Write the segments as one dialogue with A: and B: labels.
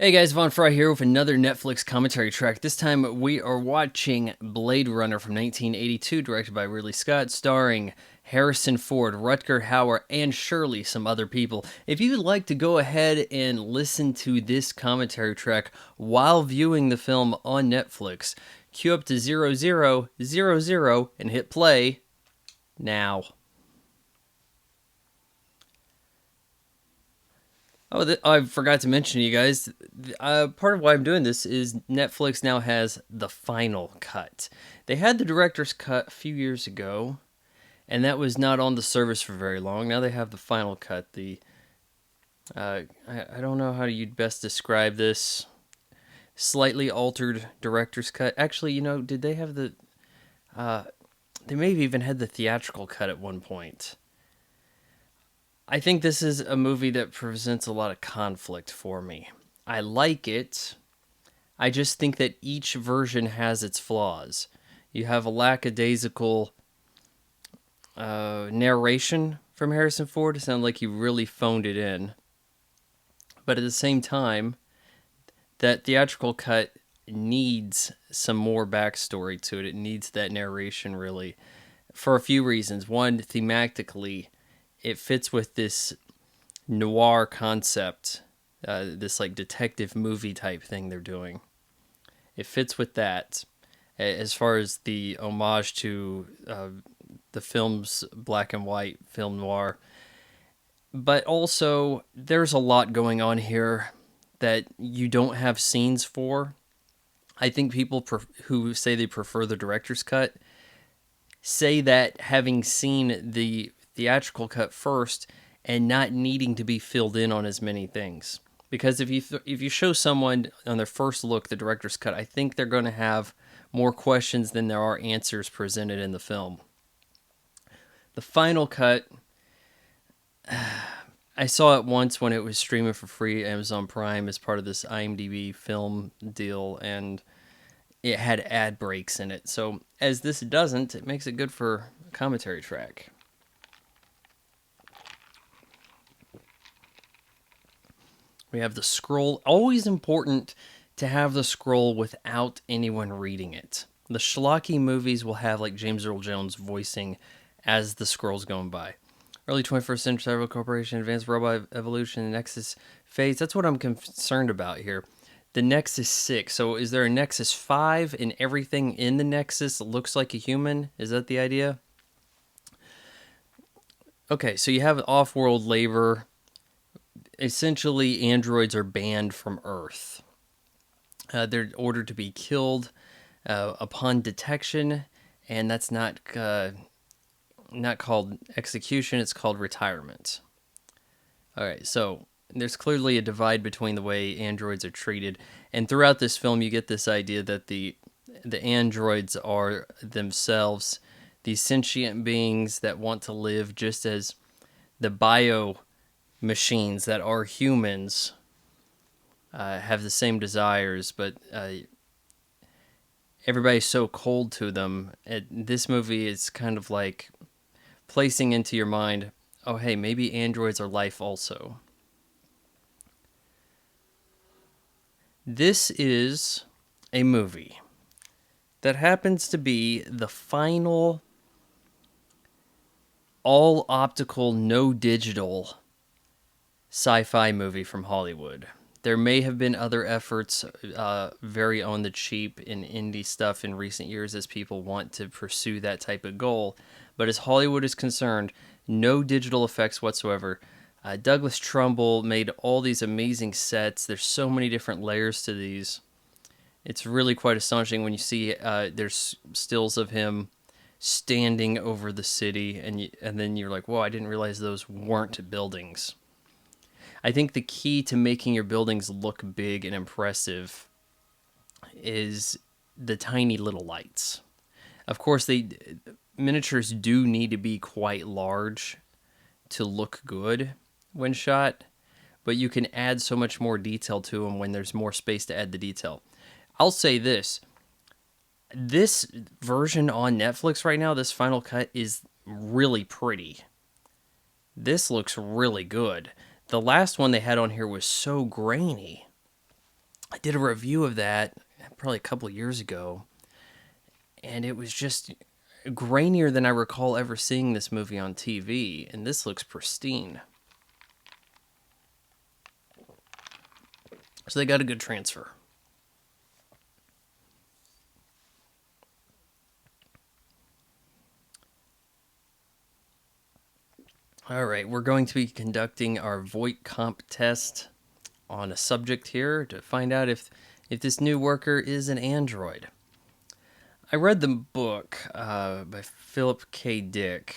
A: Hey guys, Von Fry here with another Netflix commentary track. This time we are watching Blade Runner from 1982, directed by Ridley Scott, starring Harrison Ford, Rutger Hauer, and surely some other people. If you'd like to go ahead and listen to this commentary track while viewing the film on Netflix, cue up to 0000 and hit play now. Oh, I forgot to mention to you guys. Part of why I'm doing this is Netflix now has the final cut. They had the director's cut a few years ago, and that was not on the service for very long. Now they have the final cut. I don't know how you'd best describe this slightly altered director's cut. Actually, did they have the? They may have even had the theatrical cut at one point. I think this is a movie that presents a lot of conflict for me. I like it. I just think that each version has its flaws. You have a lackadaisical narration from Harrison Ford. It sounded like he really phoned it in. But at the same time, that theatrical cut needs some more backstory to it. It needs that narration, really, for a few reasons. One, thematically, it fits with this noir concept, this like detective movie type thing they're doing. It fits with that as far as the homage to the film's black and white film noir. But also, there's a lot going on here that you don't have scenes for. I think people who say they prefer the director's cut say that having seen the theatrical cut first and not needing to be filled in on as many things. Because if you show someone on their first look the director's cut, I think they're going to have more questions than there are answers presented in the film. The final cut, I saw it once when it was streaming for free Amazon Prime as part of this IMDb film deal, and it had ad breaks in it. So as this doesn't, it makes it good for a commentary track. We have the scroll. Always important to have the scroll without anyone reading it. The schlocky movies will have like James Earl Jones voicing as the scroll's going by. Early 21st century cyber corporation, advanced robot evolution, Nexus phase. That's what I'm concerned about here. The Nexus 6. So is there a Nexus 5 and everything in the Nexus looks like a human? Is that the idea? Okay, so you have off-world labor. Essentially, androids are banned from Earth. They're ordered to be killed upon detection, and that's not called execution. It's called retirement. All right, so there's clearly a divide between the way androids are treated, and throughout this film, you get this idea that the androids are themselves these sentient beings that want to live just as the bio machines that are humans have the same desires, but everybody's so cold to them. This movie is kind of like placing into your mind, oh, hey, maybe androids are life also. This is a movie that happens to be the final all optical, no digital sci-fi movie from Hollywood. There may have been other efforts very on the cheap in indie stuff in recent years as people want to pursue that type of goal. But as Hollywood is concerned, no digital effects whatsoever. Douglas Trumbull made all these amazing sets. There's so many different layers to these. It's really quite astonishing when you see there's stills of him standing over the city, and then you're like, whoa, I didn't realize those weren't buildings. I think the key to making your buildings look big and impressive is the tiny little lights. Of course, miniatures do need to be quite large to look good when shot, but you can add so much more detail to them when there's more space to add the detail. I'll say this version on Netflix right now, this final cut, is really pretty. This looks really good. The last one they had on here was so grainy. I did a review of that probably a couple of years ago, and it was just grainier than I recall ever seeing this movie on TV, and this looks pristine. So they got a good transfer. All right, we're going to be conducting our Voight-Comp test on a subject here to find out if this new worker is an android. I read the book by Philip K. Dick,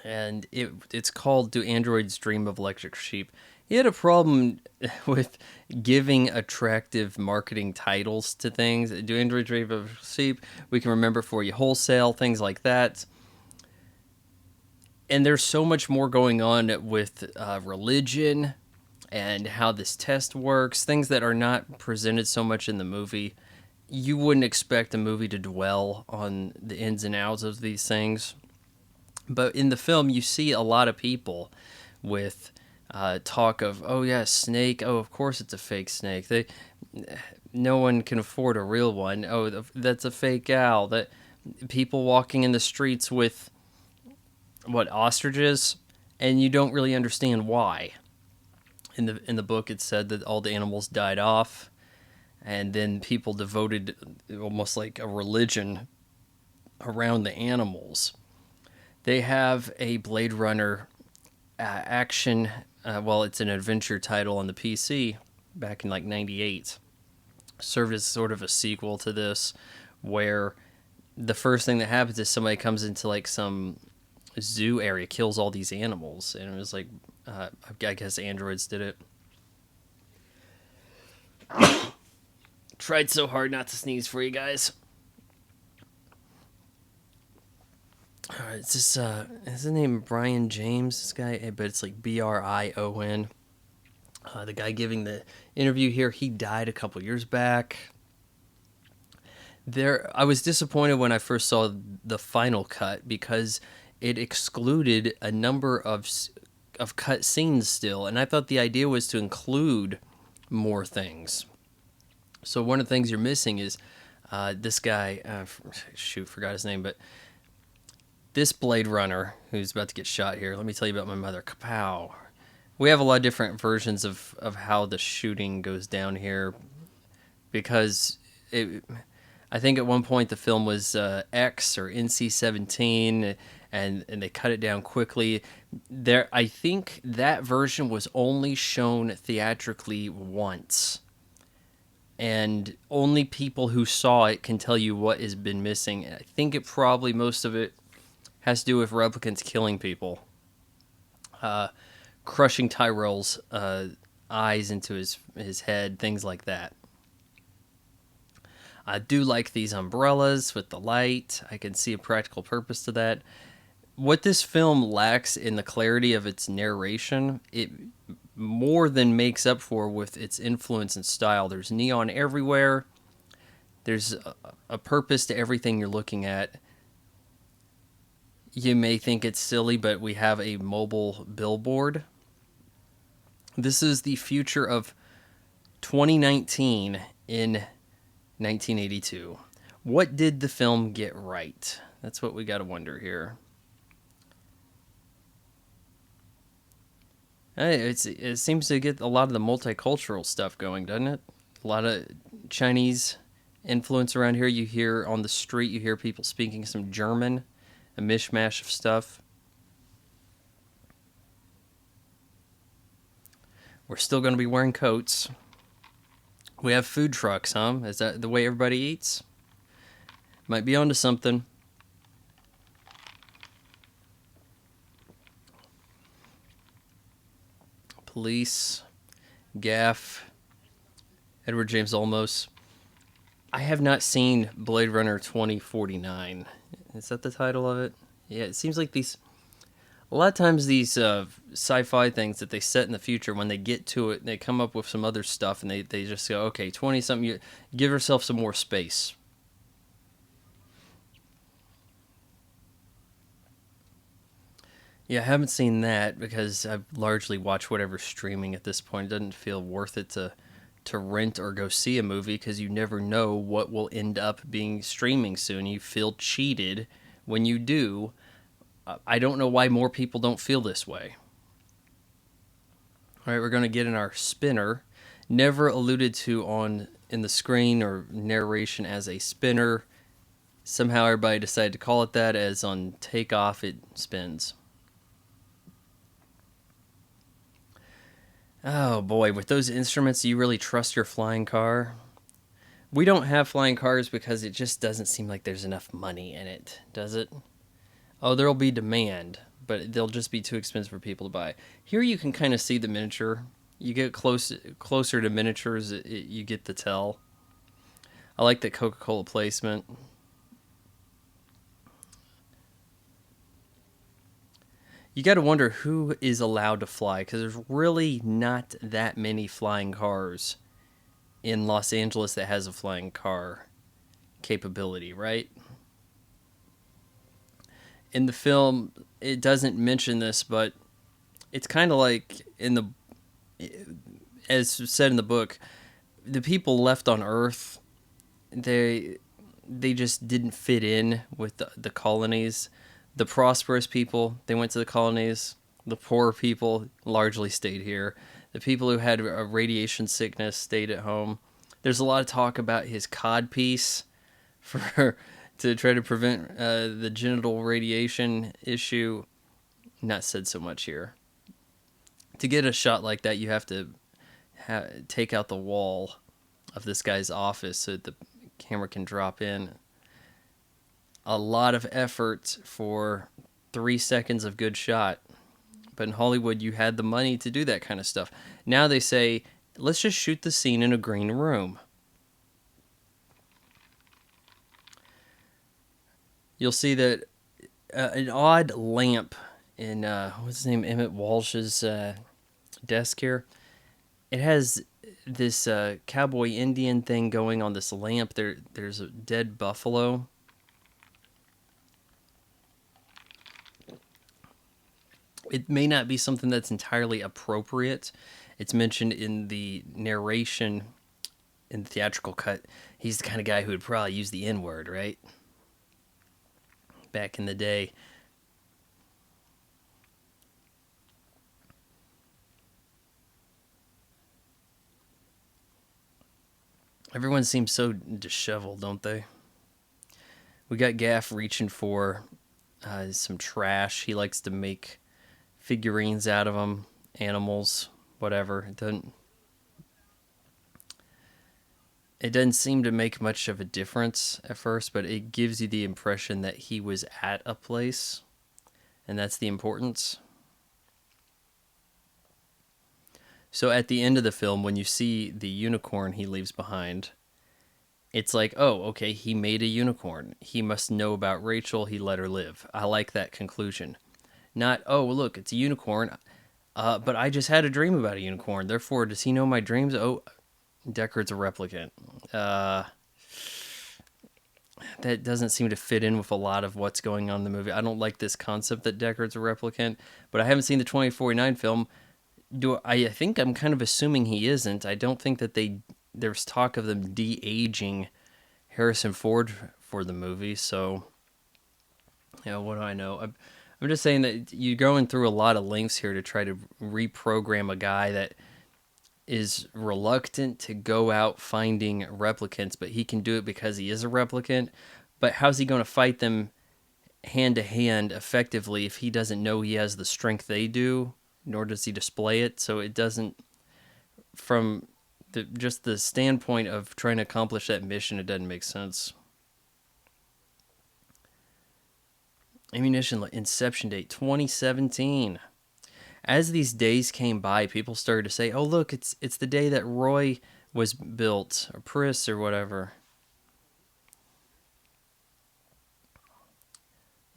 A: and it's called "Do Androids Dream of Electric Sheep?" He had a problem with giving attractive marketing titles to things. "Do Androids Dream of Sheep?" "We Can Remember For You Wholesale," things like that. And there's so much more going on with religion and how this test works, things that are not presented so much in the movie. You wouldn't expect a movie to dwell on the ins and outs of these things. But in the film, you see a lot of people with talk of, oh, yeah, snake. Oh, of course it's a fake snake. No one can afford a real one. Oh, that's a fake owl. That people walking in the streets with ostriches, and you don't really understand why. In the book, it said that all the animals died off, and then people devoted almost like a religion around the animals. They have a Blade Runner action. It's an adventure title on the PC back in like '98. Served as sort of a sequel to this, where the first thing that happens is somebody comes into like some zoo area, kills all these animals, and it was like, I guess androids did it. Tried so hard not to sneeze for you guys. It's this is the name Brian James, this guy, but it's like Brion. The guy giving the interview here, he died a couple years back. I was disappointed when I first saw the final cut because it excluded a number of cut scenes still, and I thought the idea was to include more things. So one of the things you're missing is this guy. Forgot his name, but this Blade Runner who's about to get shot here. Let me tell you about my mother. Kapow. We have a lot of different versions of how the shooting goes down here because I think at one point the film was X or NC-17, and they cut it down quickly. I think that version was only shown theatrically once, and only people who saw it can tell you what has been missing. I think most of it has to do with replicants killing people, crushing Tyrell's eyes into his head, things like that. I do like these umbrellas with the light. I can see a practical purpose to that. What this film lacks in the clarity of its narration, it more than makes up for with its influence and style. There's neon everywhere. There's a purpose to everything you're looking at. You may think it's silly, but we have a mobile billboard. This is the future of 2019 in 1982. What did the film get right? That's what we got to wonder here. It seems to get a lot of the multicultural stuff going, doesn't it? A lot of Chinese influence around here. You hear on the street, you hear people speaking some German, a mishmash of stuff. We're still going to be wearing coats. We have food trucks, huh? Is that the way everybody eats? Might be onto something. Police, Gaff, Edward James Olmos. I have not seen Blade Runner 2049. Is that the title of it? Yeah, it seems like a lot of times these sci-fi things that they set in the future, when they get to it, they come up with some other stuff, and they just go, okay, 20-something, give yourself some more space. Yeah, I haven't seen that because I've largely watched whatever's streaming at this point. It doesn't feel worth it to to rent or go see a movie because you never know what will end up being streaming soon. You feel cheated when you do. I don't know why more people don't feel this way. All right, we're going to get in our spinner. Never alluded to on in the screen or narration as a spinner. Somehow everybody decided to call it that, as on takeoff it spins. Oh boy, with those instruments, do you really trust your flying car? We don't have flying cars because it just doesn't seem like there's enough money in it, does it? Oh, there'll be demand, but they'll just be too expensive for people to buy. Here you can kind of see the miniature. You get closer to miniatures, you get the tell. I like the Coca-Cola placement. You got to wonder who is allowed to fly, because there's really not that many flying cars in Los Angeles that has a flying car capability, right? In the film, it doesn't mention this, but it's kind of like as said in the book, the people left on Earth, they just didn't fit in with the colonies. The prosperous people, they went to the colonies. The poor people largely stayed here. The people who had a radiation sickness stayed at home. There's a lot of talk about his codpiece for to try to prevent the genital radiation issue. Not said so much here. To get a shot like that, you have to take out the wall of this guy's office so that the camera can drop in. A lot of effort for 3 seconds of good shot. But in Hollywood, you had the money to do that kind of stuff. Now they say, let's just shoot the scene in a green room. You'll see that an odd lamp in, what's his name, Emmett Walsh's desk here. It has this cowboy Indian thing going on this lamp. There's a dead buffalo. It may not be something that's entirely appropriate. It's mentioned in the narration in the theatrical cut. He's the kind of guy who would probably use the N-word, right? Back in the day. Everyone seems so disheveled, don't they? We got Gaff reaching for some trash. He likes to make figurines out of them, animals, whatever. It doesn't seem to make much of a difference at first, but it gives you the impression that he was at a place, and that's the importance. So at the end of the film, when you see the unicorn he leaves behind, it's like, oh, okay, he made a unicorn. He must know about Rachel. He let her live. I like that conclusion. Not, oh, look, it's a unicorn, but I just had a dream about a unicorn. Therefore, does he know my dreams? Oh, Deckard's a replicant. That doesn't seem to fit in with a lot of what's going on in the movie. I don't like this concept that Deckard's a replicant, but I haven't seen the 2049 film. I think I'm kind of assuming he isn't. I don't think that there's talk of them de-aging Harrison Ford for the movie, so what do I know? I'm just saying that you're going through a lot of links here to try to reprogram a guy that is reluctant to go out finding replicants, but he can do it because he is a replicant. But how's he going to fight them hand to hand effectively if he doesn't know he has the strength they do, nor does he display it? So it doesn't, from just the standpoint of trying to accomplish that mission, it doesn't make sense. Ammunition inception date 2017. As these days came by, people started to say, "Oh, look, it's the day that Roy was built, or Pris, or whatever."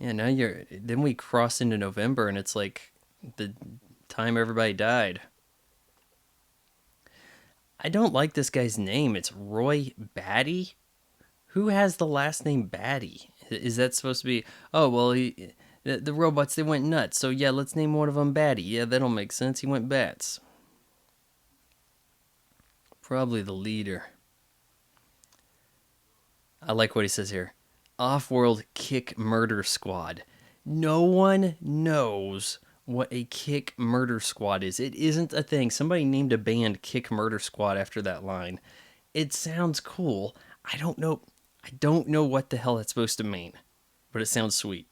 A: Yeah, then we cross into November, and it's like the time everybody died. I don't like this guy's name. It's Roy Batty. Who has the last name Batty? Is that supposed to be? Oh well, the robots, they went nuts. So yeah, let's name one of them Batty. Yeah, that'll make sense. He went bats. Probably the leader. I like what he says here. Off-world kick murder squad. No one knows what a kick murder squad is. It isn't a thing. Somebody named a band Kick Murder Squad after that line. It sounds cool. I don't know. I don't know what the hell that's supposed to mean, but it sounds sweet.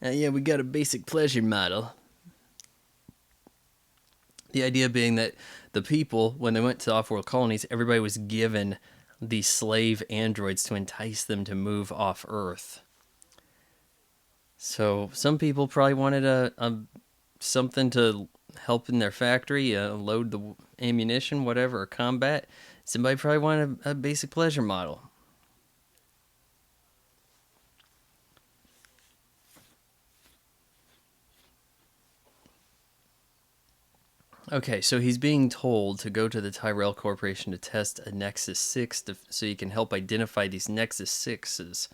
A: Yeah, we got a basic pleasure model. The idea being that the people, when they went to off-world colonies, everybody was given these slave androids to entice them to move off Earth. So some people probably wanted a something to help in their factory, load the ammunition, whatever, or combat. Somebody probably wanted a basic pleasure model. Okay, so he's being told to go to the Tyrell Corporation to test a Nexus 6 so you can help identify these Nexus 6s.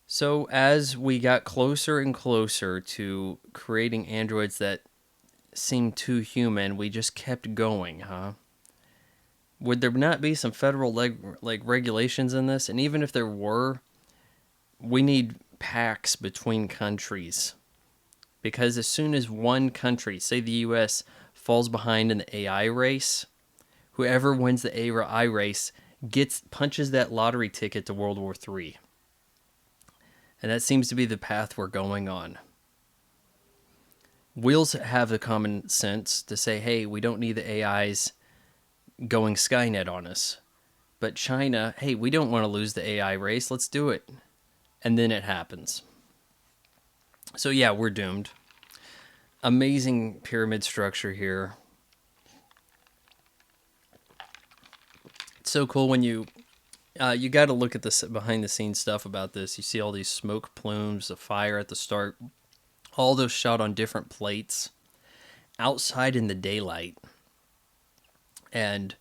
A: So as we got closer and closer to creating androids that seemed too human, we just kept going, huh? Would there not be some federal regulations in this? And even if there were, we need pacts between countries. Because as soon as one country, say the US, falls behind in the AI race, whoever wins the AI race punches that lottery ticket to World War III. And that seems to be the path we're going on. We'll have the common sense to say, hey, we don't need the AIs going Skynet on us. But China, hey, we don't want to lose the AI race. Let's do it. And then it happens. So yeah, we're doomed. Amazing pyramid structure here. It's so cool when you got to look at this behind the scenes stuff about this. You see all these smoke plumes, the fire at the start, all those shot on different plates outside in the daylight. And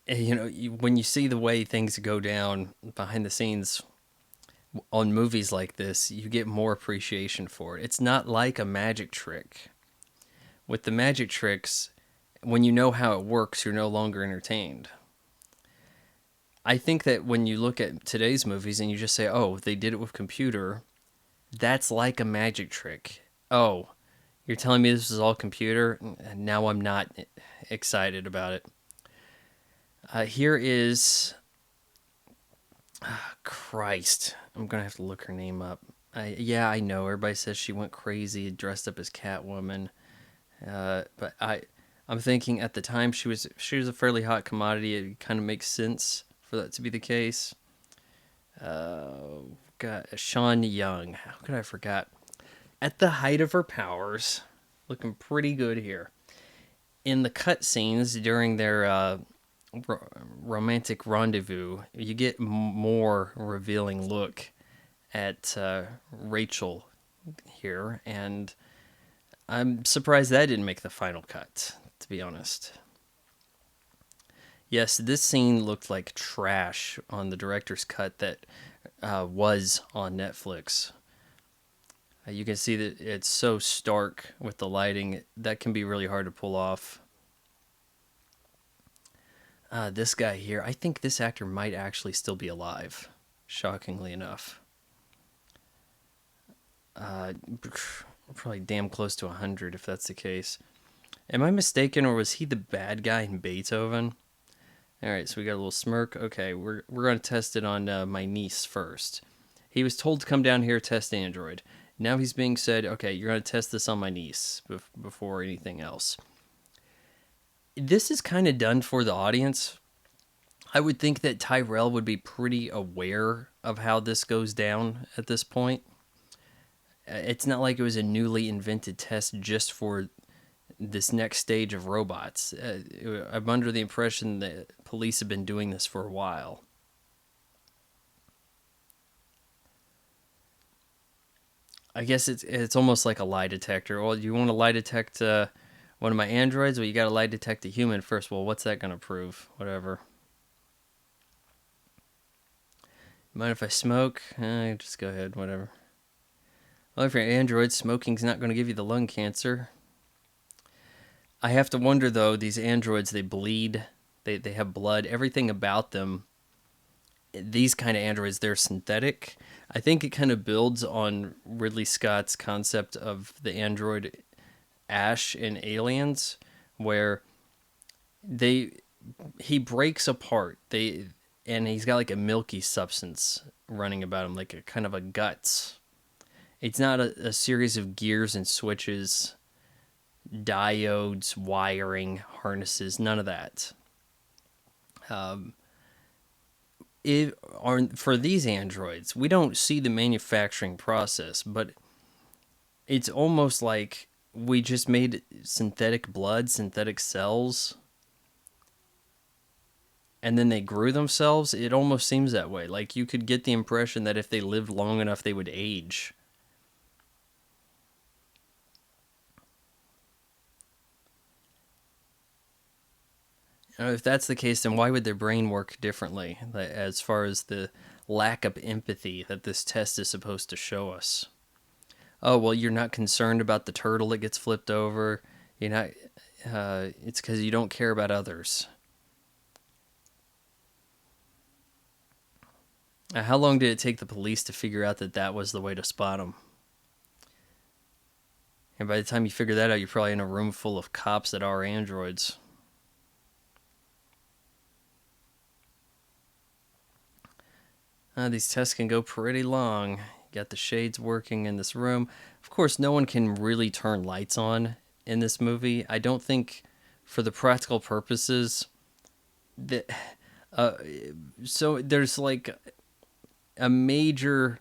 A: when you see the way things go down behind the scenes on movies like this, you get more appreciation for it. It's not like a magic trick. With the magic tricks, when you know how it works, you're no longer entertained. I think that when you look at today's movies and you just say, oh, they did it with computer, that's like a magic trick. Oh, you're telling me this is all computer? Now I'm not excited about it. Here is... Christ. I'm going to have to look her name up. I know. Everybody says she went crazy, dressed up as Catwoman. But I'm thinking at the time she was a fairly hot commodity. It kind of makes sense for that to be the case. God, Sean Young. How could I forget? At the height of her powers, looking pretty good here. In the cutscenes during their romantic rendezvous, you get more revealing look at Rachel here, and I'm surprised that didn't make the final cut, to be honest. Yes, this scene looked like trash on the director's cut that was on Netflix. You can see that it's so stark with the lighting. That can be really hard to pull off. This guy here, I think this actor might actually still be alive, shockingly enough. Probably damn close to 100 if that's the case. Am I mistaken, or was he the bad guy in Beethoven? Alright, so we got a little smirk. Okay, we're going to test it on my niece first. He was told to come down here, test Android. Now he's being said, okay, you're going to test this on my niece before anything else. This is kind of done for the audience. I would think that Tyrell would be pretty aware of how this goes down at this point. It's not like it was a newly invented test just for this next stage of robots. I'm under the impression that police have been doing this for a while. I guess it's almost like a lie detector. Well, you want to lie detect one of my androids? Well, you got to lie detect a human first. Well, what's that going to prove? Whatever. Mind if I smoke? Just go ahead, whatever. Well, if you're an android, smoking's not going to give you the lung cancer. I have to wonder though, these androids, they bleed, they have blood, everything about them. These kind of androids, they're synthetic. I think it kind of builds on Ridley Scott's concept of the android Ash in Aliens, where they he breaks apart. And he's got like a milky substance running about him, like a kind of a guts. It's not a series of gears and switches, diodes, wiring, harnesses, none of that. For these androids, we don't see the manufacturing process, but it's almost like we just made synthetic blood, synthetic cells, and then they grew themselves. It almost seems that way. Like you could get the impression that if they lived long enough, they would age. If that's the case, then why would their brain work differently as far as the lack of empathy that this test is supposed to show us? Oh, well, you're not concerned about the turtle that gets flipped over. You're not. It's because you don't care about others. How long did it take the police to figure out that that was the way to spot them? And by the time you figure that out, you're probably in a room full of cops that are androids. These tests can go pretty long. You got the shades working in this room. Of course, no one can really turn lights on in this movie. I don't think, for the practical purposes, that. Uh, so there's like a major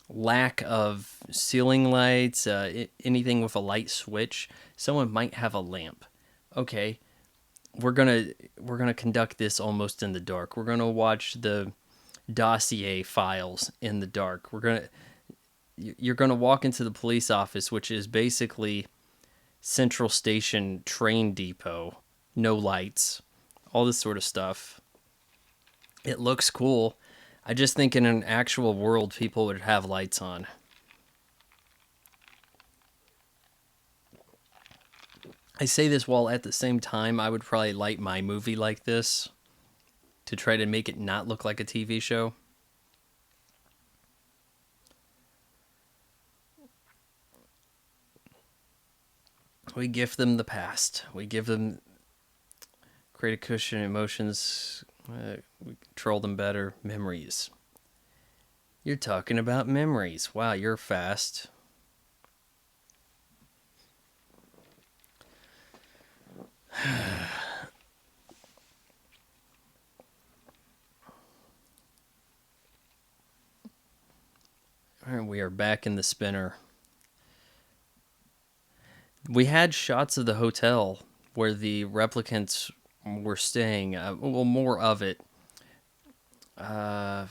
A: lack of ceiling lights, anything with a light switch. Someone might have a lamp. Okay, we're gonna conduct this almost in the dark. We're gonna watch the dossier files in the dark. You're gonna walk into the police office, which is basically Central Station train depot, no lights, all this sort of stuff. It looks cool. I just think in an actual world, people would have lights on. I say this while at the same time, I would probably light my movie like this to try to make it not look like a TV show. We gift them the past. We give them, create a cushion, emotions. We control them better. Memories. You're talking about memories. Wow, you're fast. All right, we are back in the spinner. We had shots of the hotel where the replicants were staying. Well, more of it. Uh,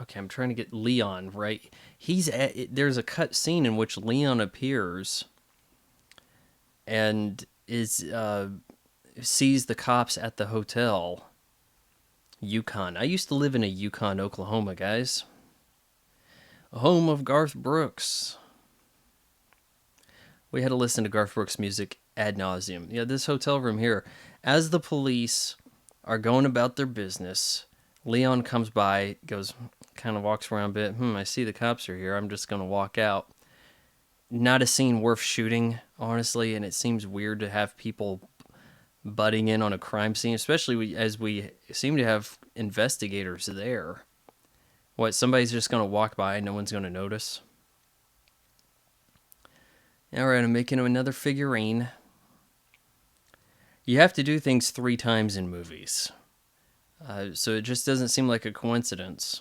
A: okay, I'm trying to get Leon right. There's a cut scene in which Leon appears and is sees the cops at the hotel. Yukon. I used to live in a Yukon, Oklahoma, guys. Home of Garth Brooks. We had to listen to Garth Brooks music ad nauseum. Yeah, this hotel room here. As the police are going about their business, Leon comes by, goes, kind of walks around a bit. I see the cops are here. I'm just going to walk out. Not a scene worth shooting, honestly, and it seems weird to have people butting in on a crime scene, especially as we seem to have investigators there. What, somebody's just going to walk by and no one's going to notice? All right, I'm making another figurine. You have to do things 3 times in movies. So it just doesn't seem like a coincidence.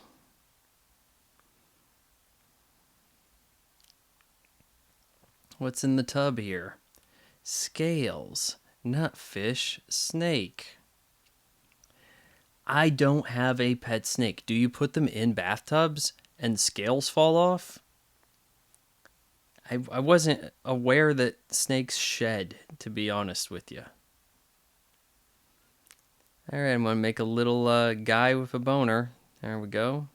A: What's in the tub here? Scales, nutfish, snake. I don't have a pet snake. Do you put them in bathtubs and scales fall off? I wasn't aware that snakes shed, to be honest with you. All right, I'm going to make a little guy with a boner. There we go.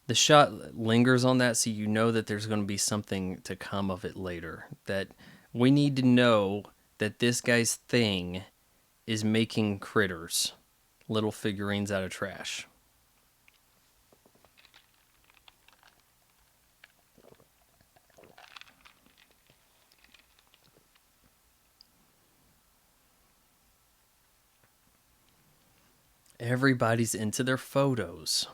A: The shot lingers on that, so you know that there's going to be something to come of it later. That we need to know that this guy's thing is making critters, little figurines out of trash. Everybody's into their photos.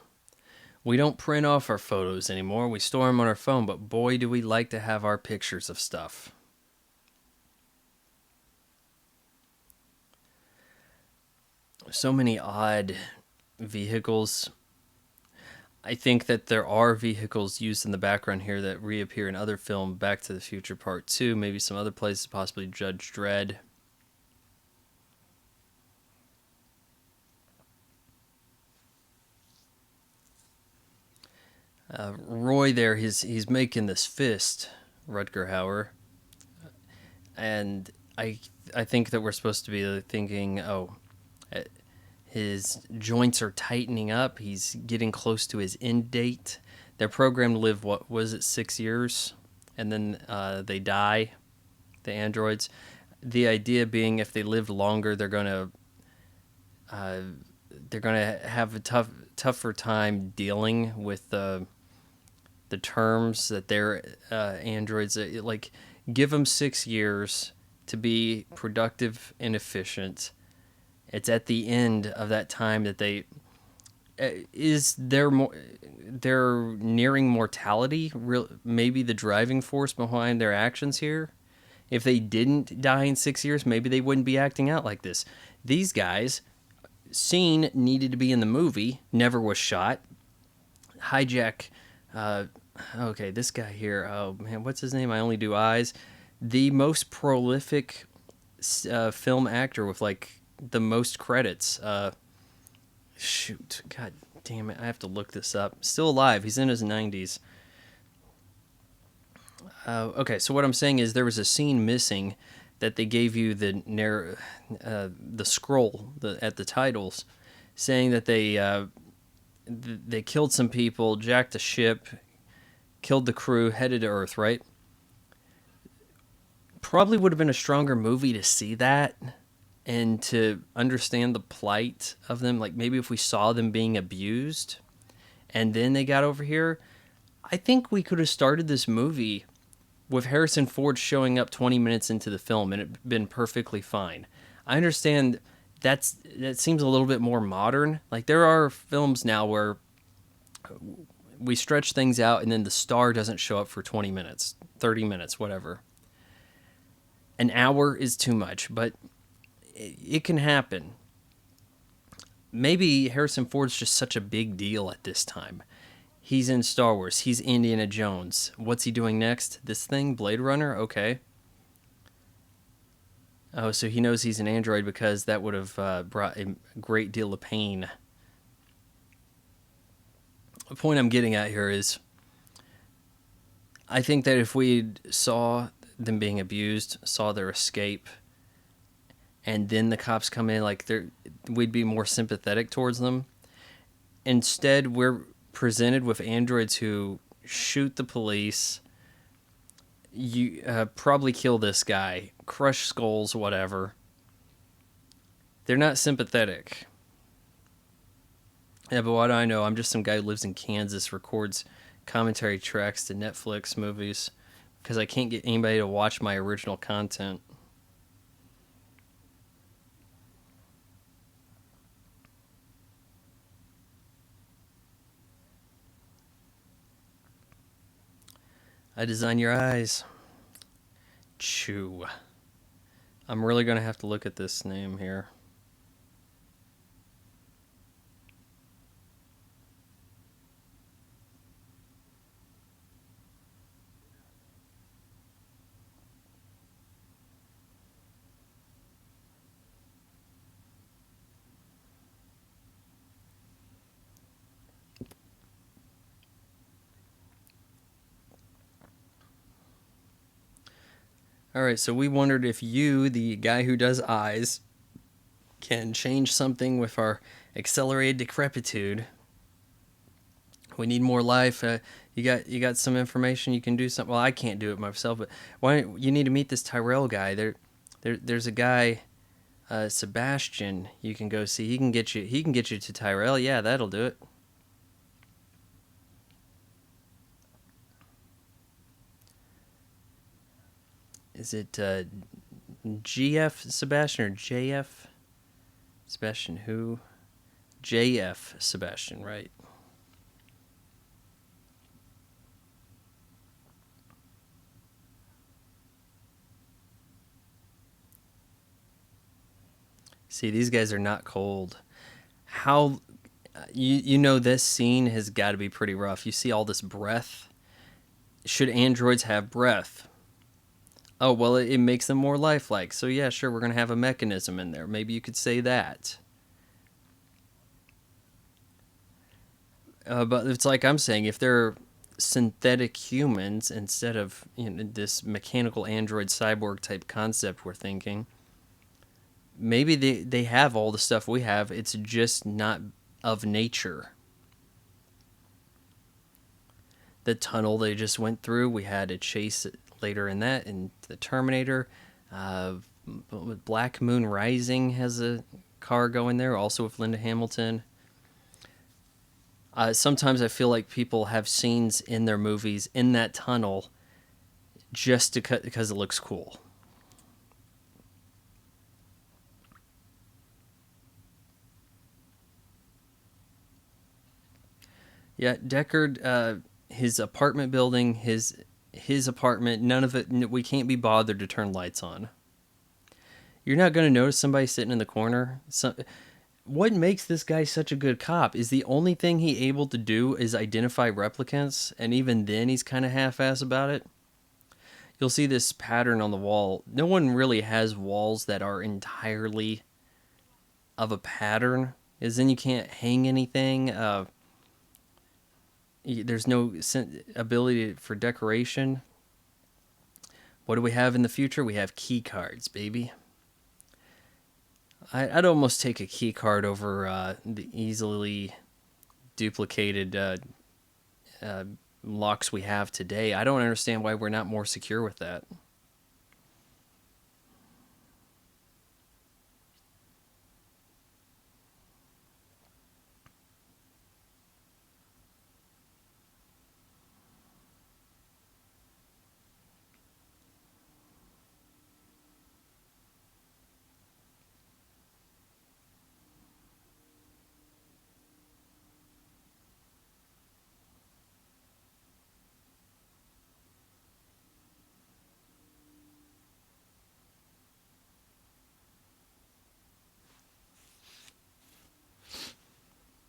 A: We don't print off our photos anymore. We store them on our phone, but boy, do we like to have our pictures of stuff. So many odd vehicles. I think that there are vehicles used in the background here that reappear in other film, Back to the Future Part 2, maybe some other places, possibly Judge Dredd. Roy there, he's making this fist, Rutger Hauer, and I think that we're supposed to be thinking, oh, his joints are tightening up. He's getting close to his end date. They're programmed to live, what was it, 6 years, and then they die, the androids. The idea being, if they live longer, they're gonna have a tougher time dealing with the terms that their androids like. Give them 6 years to be productive and efficient. It's at the end of that time that they they're nearing mortality. Maybe the driving force behind their actions here. If they didn't die in 6 years, maybe they wouldn't be acting out like this. These guys, scene needed to be in the movie, never was shot. Hijack. Okay, this guy here. Oh man, what's his name? I Only Do Eyes. The most prolific film actor with like the most credits. Shoot, god damn it, I have to look this up. Still alive. He's in his 90s. Okay, so what I'm saying is there was a scene missing that they gave you the scroll at the titles, saying that they killed some people, jacked a ship, killed the crew, headed to Earth, right? Probably would have been a stronger movie to see that and to understand the plight of them. Like maybe if we saw them being abused and then they got over here, I think we could have started this movie with Harrison Ford showing up 20 minutes into the film and it been perfectly fine. I understand that seems a little bit more modern. Like there are films now where we stretch things out and then the star doesn't show up for 20 minutes, 30 minutes, whatever. An hour is too much, but it can happen. Maybe Harrison Ford's just such a big deal at this time. He's in Star Wars. He's Indiana Jones. What's he doing next? This thing? Blade Runner? Okay. Oh, so he knows he's an android because that would have brought a great deal of pain. The point I'm getting at here is I think that if we saw them being abused, saw their escape, and then the cops come in, like we'd be more sympathetic towards them. Instead, we're presented with androids who shoot the police, you probably kill this guy, crush skulls, whatever. They're not sympathetic. Yeah, but what do I know? I'm just some guy who lives in Kansas, records commentary tracks to Netflix movies because I can't get anybody to watch my original content. I design your eyes. Chew. I'm really going to have to look at this name here. All right, so we wondered if you, the guy who does eyes, can change something with our accelerated decrepitude. We need more life. You got some information. You can do something. Well, I can't do it myself, but why? You need to meet this Tyrell guy. There's a guy, Sebastian. You can go see. He can get you. He can get you to Tyrell. Yeah, that'll do it. Is it GF Sebastian or JF Sebastian? Who? JF Sebastian, right? See, these guys are not cold. How you know this scene has got to be pretty rough. You see all this breath. Should androids have breath? Oh, well, it makes them more lifelike. So yeah, sure, we're gonna have a mechanism in there. Maybe you could say that. But it's like I'm saying, if they're synthetic humans instead of this mechanical android cyborg type concept we're thinking, maybe they have all the stuff we have. It's just not of nature. The tunnel they just went through, we had a chase later in that, in the Terminator. Uh, Black Moon Rising has a car going there, also with Linda Hamilton. Sometimes I feel like people have scenes in their movies in that tunnel just to because it looks cool. Yeah, Deckard, his apartment building, his apartment, none of it. We can't be bothered to turn lights on. You're not going to notice somebody sitting in the corner. What makes this guy such a good cop is the only thing he able to do is identify replicants, and even then he's kind of half-ass about it. You'll see this pattern on the wall. No one really has walls that are entirely of a pattern, is then you can't hang anything. There's no ability for decoration. What do we have in the future? We have key cards, baby. I'd almost take a key card over the easily duplicated uh, locks we have today. I don't understand why we're not more secure with that.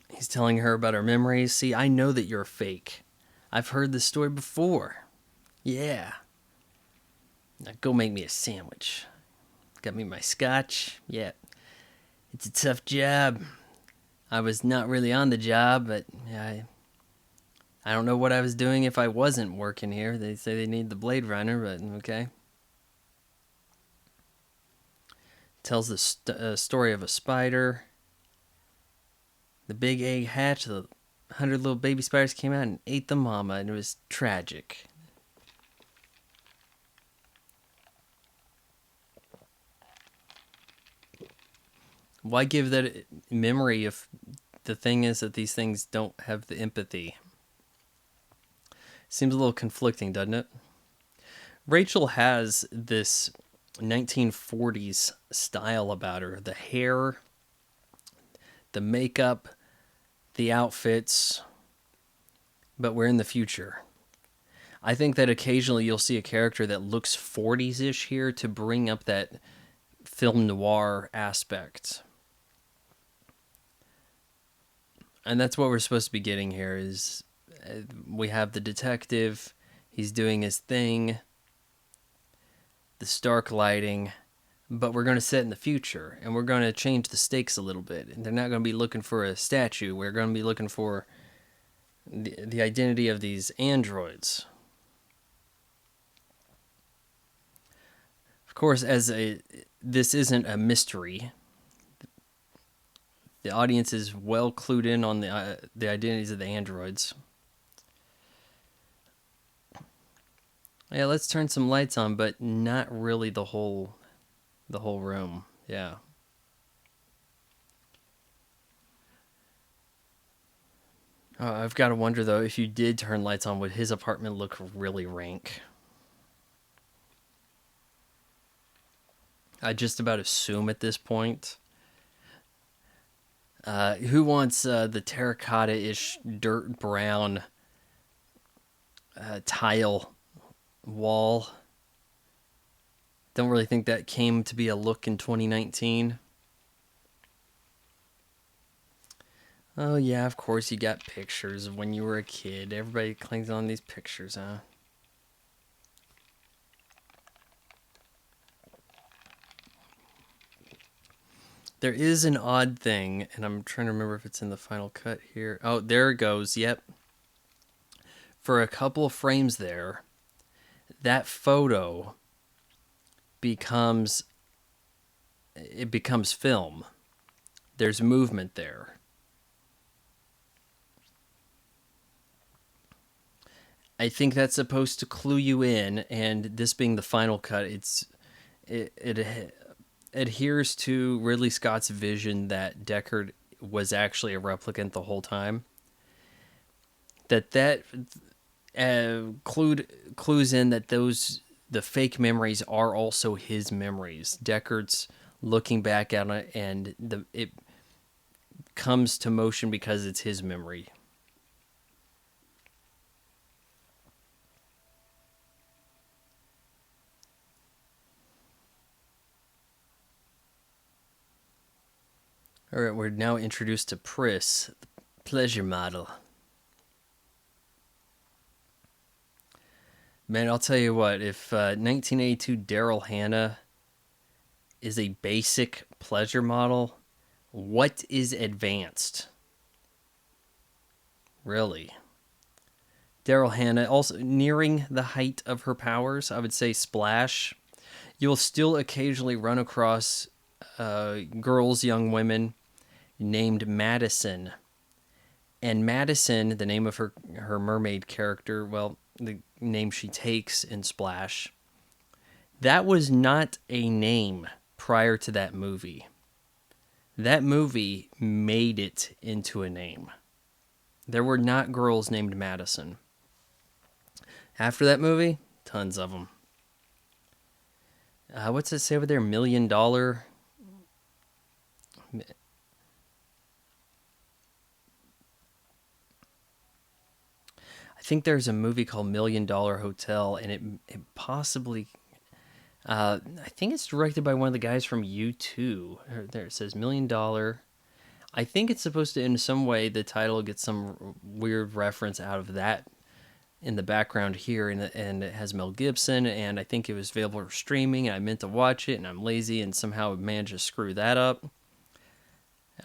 A: He's telling her about her memories. See, I know that you're fake. I've heard this story before. Yeah. Now go make me a sandwich. Got me my scotch. Yeah. It's a tough job. I was not really on the job, but I don't know what I was doing if I wasn't working here. They say they need the Blade Runner, but okay. Tells the story of a spider. The big egg hatched. The 100 little baby spiders came out and ate the mama, and it was tragic. Why give that memory if the thing is that these things don't have the empathy? Seems a little conflicting, doesn't it? Rachel has this 1940s style about her. The hair, the makeup, the outfits, but we're in the future. I think that occasionally you'll see a character that looks 40s ish here to bring up that film noir aspect. And that's what we're supposed to be getting here is we have the detective, he's doing his thing, the stark lighting, but we're going to set in the future and we're going to change the stakes a little bit. And they're not going to be looking for a statue. We're going to be looking for the identity of these androids. Of course, this isn't a mystery. The audience is well clued in on the identities of the androids. Yeah, let's turn some lights on, but not really the whole room. Yeah. I've got to wonder though, if you did turn lights on, would his apartment look really rank? I just about assume at this point. Who wants the terracotta-ish dirt brown tile wall? Don't really think that came to be a look in 2019. Oh yeah, of course you got pictures of when you were a kid. Everybody clings on these pictures, huh? There is an odd thing, and I'm trying to remember if it's in the final cut here. Oh, there it goes. Yep. For a couple of frames there, that photo becomes it becomes film. There's movement there. I think that's supposed to clue you in, and this being the final cut, it adheres to Ridley Scott's vision that Deckard was actually a replicant the whole time. That clues in that the fake memories are also his memories. Deckard's looking back at it, and it comes to motion because it's his memory. All right, we're now introduced to Pris, the pleasure model. Man, I'll tell you what, if 1982 Daryl Hannah is a basic pleasure model, what is advanced? Really? Daryl Hannah, also nearing the height of her powers, I would say Splash. You'll still occasionally run across girls, young women named Madison. And Madison, the name of her mermaid character, well, the name she takes in Splash, that was not a name prior to that movie. That movie made it into a name. There were not girls named Madison. After that movie, tons of them. What's it say over there? $1 million? I think there's a movie called $1 Million Hotel, and it possibly. I think it's directed by one of the guys from U2. There it says $1 Million. I think it's supposed to, in some way, the title gets some weird reference out of that in the background here, and it has Mel Gibson, and I think it was available for streaming, and I meant to watch it, and I'm lazy, and somehow managed to screw that up.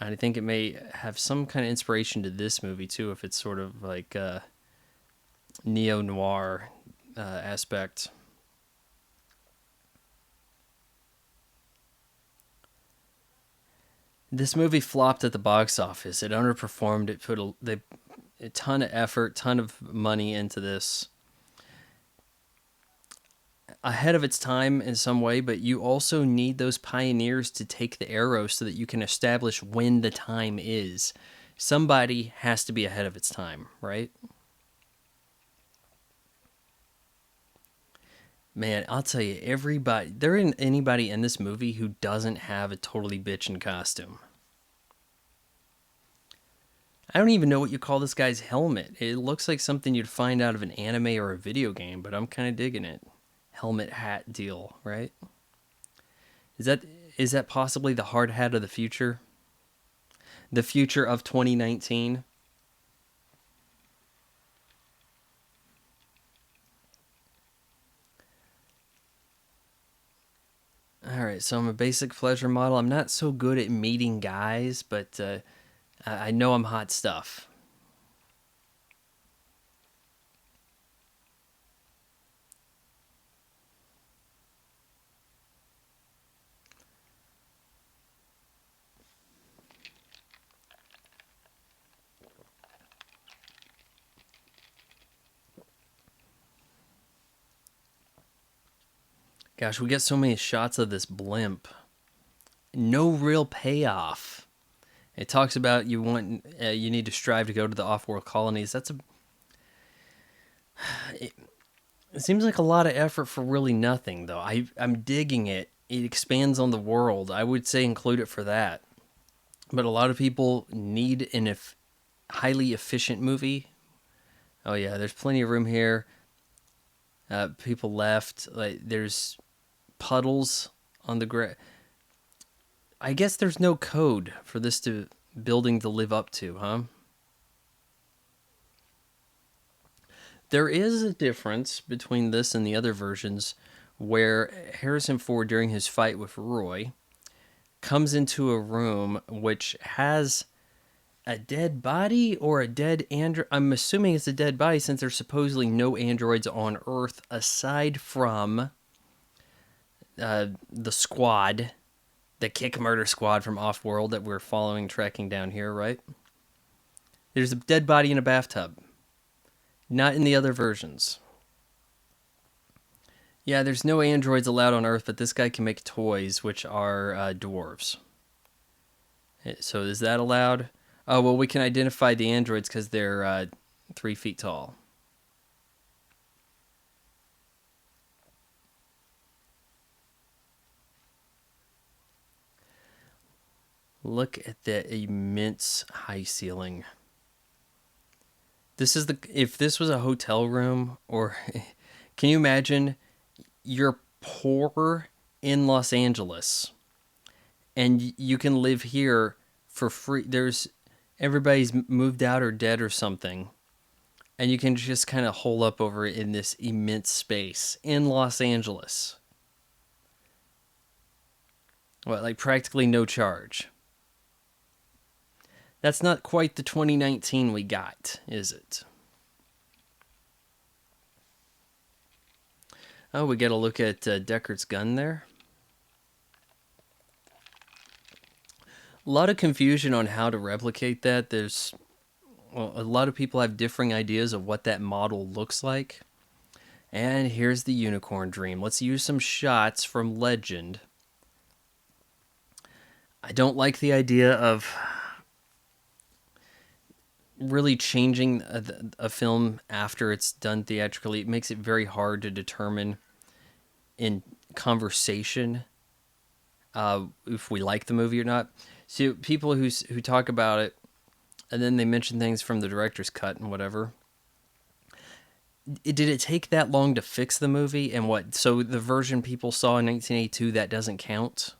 A: And I think it may have some kind of inspiration to this movie, too, if it's sort of like a neo-noir aspect. This movie flopped at the box office. It underperformed. It put a ton of effort, ton of money into this. Ahead of its time in some way, but you also need those pioneers to take the arrow so that you can establish when the time is. Somebody has to be ahead of its time, right? Man, I'll tell you, there isn't anybody in this movie who doesn't have a totally bitchin' costume. I don't even know what you call this guy's helmet. It looks like something you'd find out of an anime or a video game, but I'm kind of digging it. Helmet hat deal, right? Is that is that possibly the hard hat of the future? The future of 2019? All right, so I'm a basic pleasure model. I'm not so good at meeting guys, but I know I'm hot stuff. Gosh, we get so many shots of this blimp. No real payoff. It talks about you need to strive to go to the off-world colonies. It seems like a lot of effort for really nothing, though. I'm digging it. It expands on the world. I would say include it for that. But a lot of people need an highly efficient movie. Oh yeah, there's plenty of room here. People left. Like there's puddles on the ground. I guess there's no code for this building to live up to, huh? There is a difference between this and the other versions where Harrison Ford, during his fight with Roy, comes into a room which has a dead body or a dead android. I'm assuming it's a dead body since there's supposedly no androids on Earth aside from the squad, the Kick Murder Squad from Offworld that we're following, tracking down here, right? There's a dead body in a bathtub. Not in the other versions. Yeah, there's no androids allowed on Earth, but this guy can make toys, which are dwarves. So is that allowed? Oh, well, we can identify the androids because they're 3 feet tall. Look at that immense high ceiling. If this was a hotel room, or can you imagine you're poor in Los Angeles and you can live here for free. Everybody's moved out or dead or something, and you can just kind of hole up over in this immense space in Los Angeles. What, like practically no charge? That's not quite the 2019 we got, is it? Oh, we get a look at Deckard's gun there. A lot of confusion on how to replicate that. A lot of people have differing ideas of what that model looks like. And here's the Unicorn Dream. Let's use some shots from Legend. I don't like the idea of really changing a film after it's done theatrically. It makes it very hard to determine in conversation if we like the movie or not. So people who talk about it and then they mention things from the director's cut and whatever. Did it take that long to fix the movie? And what? So the version people saw in 1982, that doesn't count?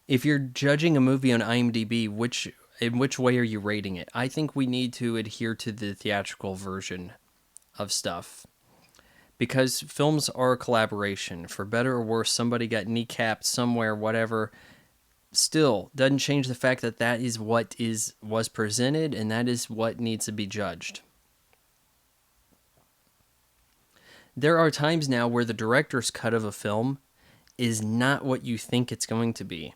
A: If you're judging a movie on IMDb, in which way are you rating it? I think we need to adhere to the theatrical version of stuff. Because films are a collaboration. For better or worse, somebody got kneecapped somewhere, whatever. Still, doesn't change the fact that that is what was presented, and that is what needs to be judged. There are times now where the director's cut of a film is not what you think it's going to be.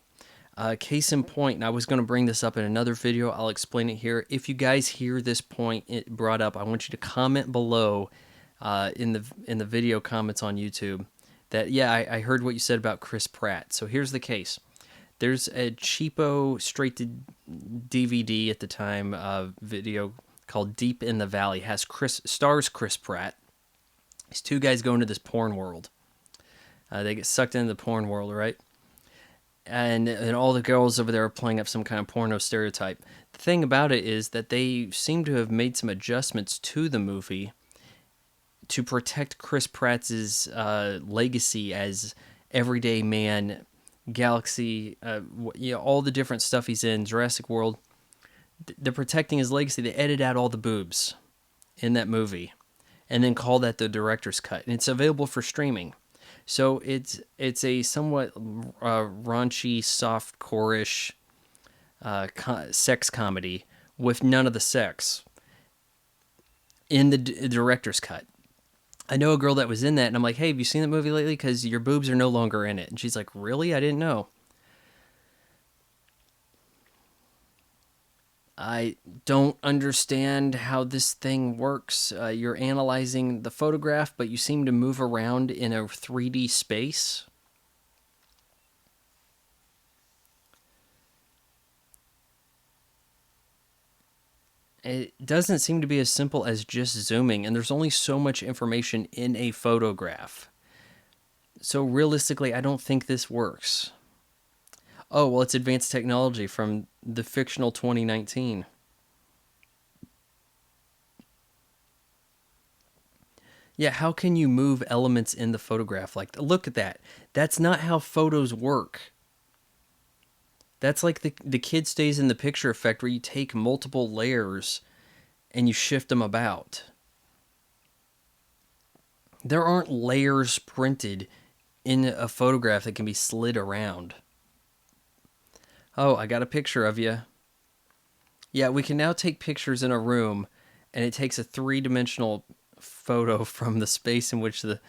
A: Case in point, and I was going to bring this up in another video, I'll explain it here. If you guys hear this point brought up, I want you to comment below in the video comments on YouTube that, yeah, I heard what you said about Chris Pratt. So here's the case. There's a cheapo straight-to-DVD at the time video called Deep in the Valley. Stars Chris Pratt. These two guys go into this porn world. They get sucked into the porn world, right? And all the girls over there are playing up some kind of porno stereotype. The thing about it is that they seem to have made some adjustments to the movie to protect Chris Pratt's legacy as everyday man, Galaxy, all the different stuff he's in, Jurassic World. They're protecting his legacy. They edit out all the boobs in that movie and then call that the director's cut. And it's available for streaming. So it's a somewhat raunchy, soft-core-ish sex comedy with none of the sex in the director's cut. I know a girl that was in that, and I'm like, hey, have you seen that movie lately? Because your boobs are no longer in it. And she's like, really? I didn't know. I don't understand how this thing works. You're analyzing the photograph, but you seem to move around in a 3D space. It doesn't seem to be as simple as just zooming, and there's only so much information in a photograph. So realistically, I don't think this works. Oh, well, it's advanced technology from the fictional 2019. Yeah, how can you move elements in the photograph? Like, look at that. That's not how photos work. That's like the kid stays in the picture effect where you take multiple layers and you shift them about. There aren't layers printed in a photograph that can be slid around. Oh, I got a picture of you. Yeah, we can now take pictures in a room, and it takes a three-dimensional photo from the space in which the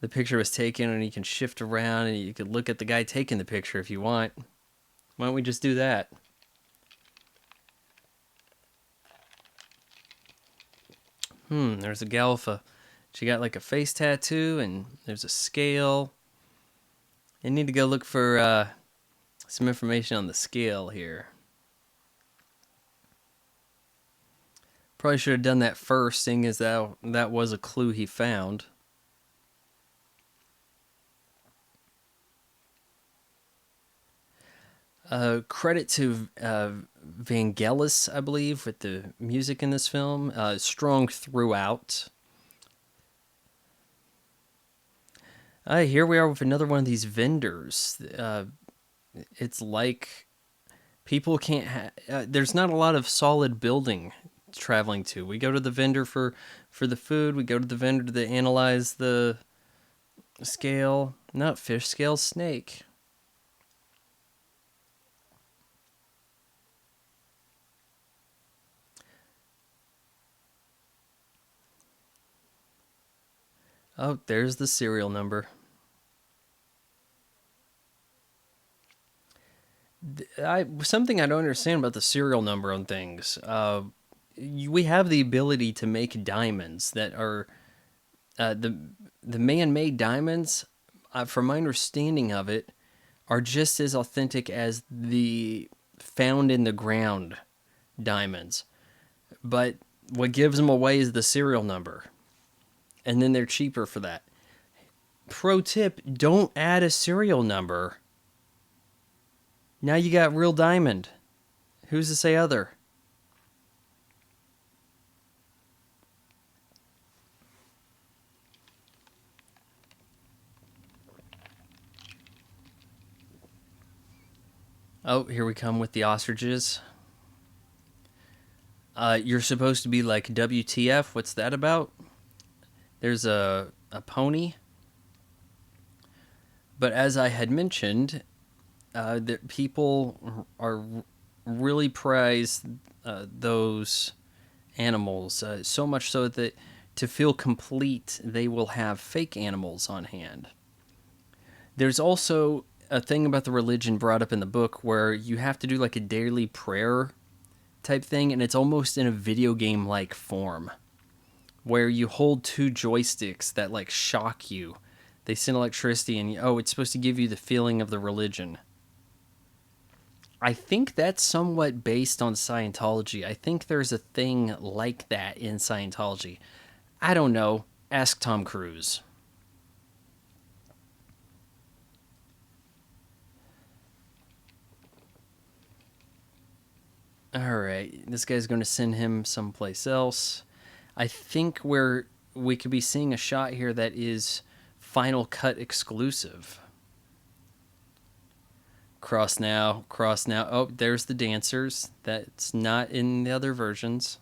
A: picture was taken, and you can shift around, and you can look at the guy taking the picture if you want. Why don't we just do that? There's a Galfa. She got like a face tattoo, and there's a scale. I need to go look for some information on the scale here. Probably should have done that first, seeing as that was a clue he found. Credit to Vangelis, I believe, with the music in this film. Strong throughout. Here we are with another one of these vendors. It's like people can't. There's not a lot of solid building traveling to. We go to the vendor for the food. We go to the vendor to analyze the scale. Not fish scale, snake. Oh, there's the serial number. Something I don't understand about the serial number on things. We have the ability to make diamonds that are the man-made diamonds. From my understanding of it, are just as authentic as the found in the ground diamonds. But what gives them away is the serial number, and then they're cheaper for that. Pro tip: don't add a serial number. Now you got real diamond. Who's to say other? Oh, here we come with the ostriches. You're supposed to be like, WTF? What's that about? There's a pony. But as I had mentioned, that people are really prize those animals, so much so that to feel complete, they will have fake animals on hand. There's also a thing about the religion brought up in the book where you have to do like a daily prayer type thing, and it's almost in a video game like form where you hold two joysticks that like shock you. They send electricity, and it's supposed to give you the feeling of the religion. I think that's somewhat based on Scientology. I think there's a thing like that in Scientology. I don't know. Ask Tom Cruise. All right, this guy's going to send him someplace else. I think we could be seeing a shot here that is Final Cut exclusive. Cross now, cross now. Oh, there's the dancers. That's not in the other versions.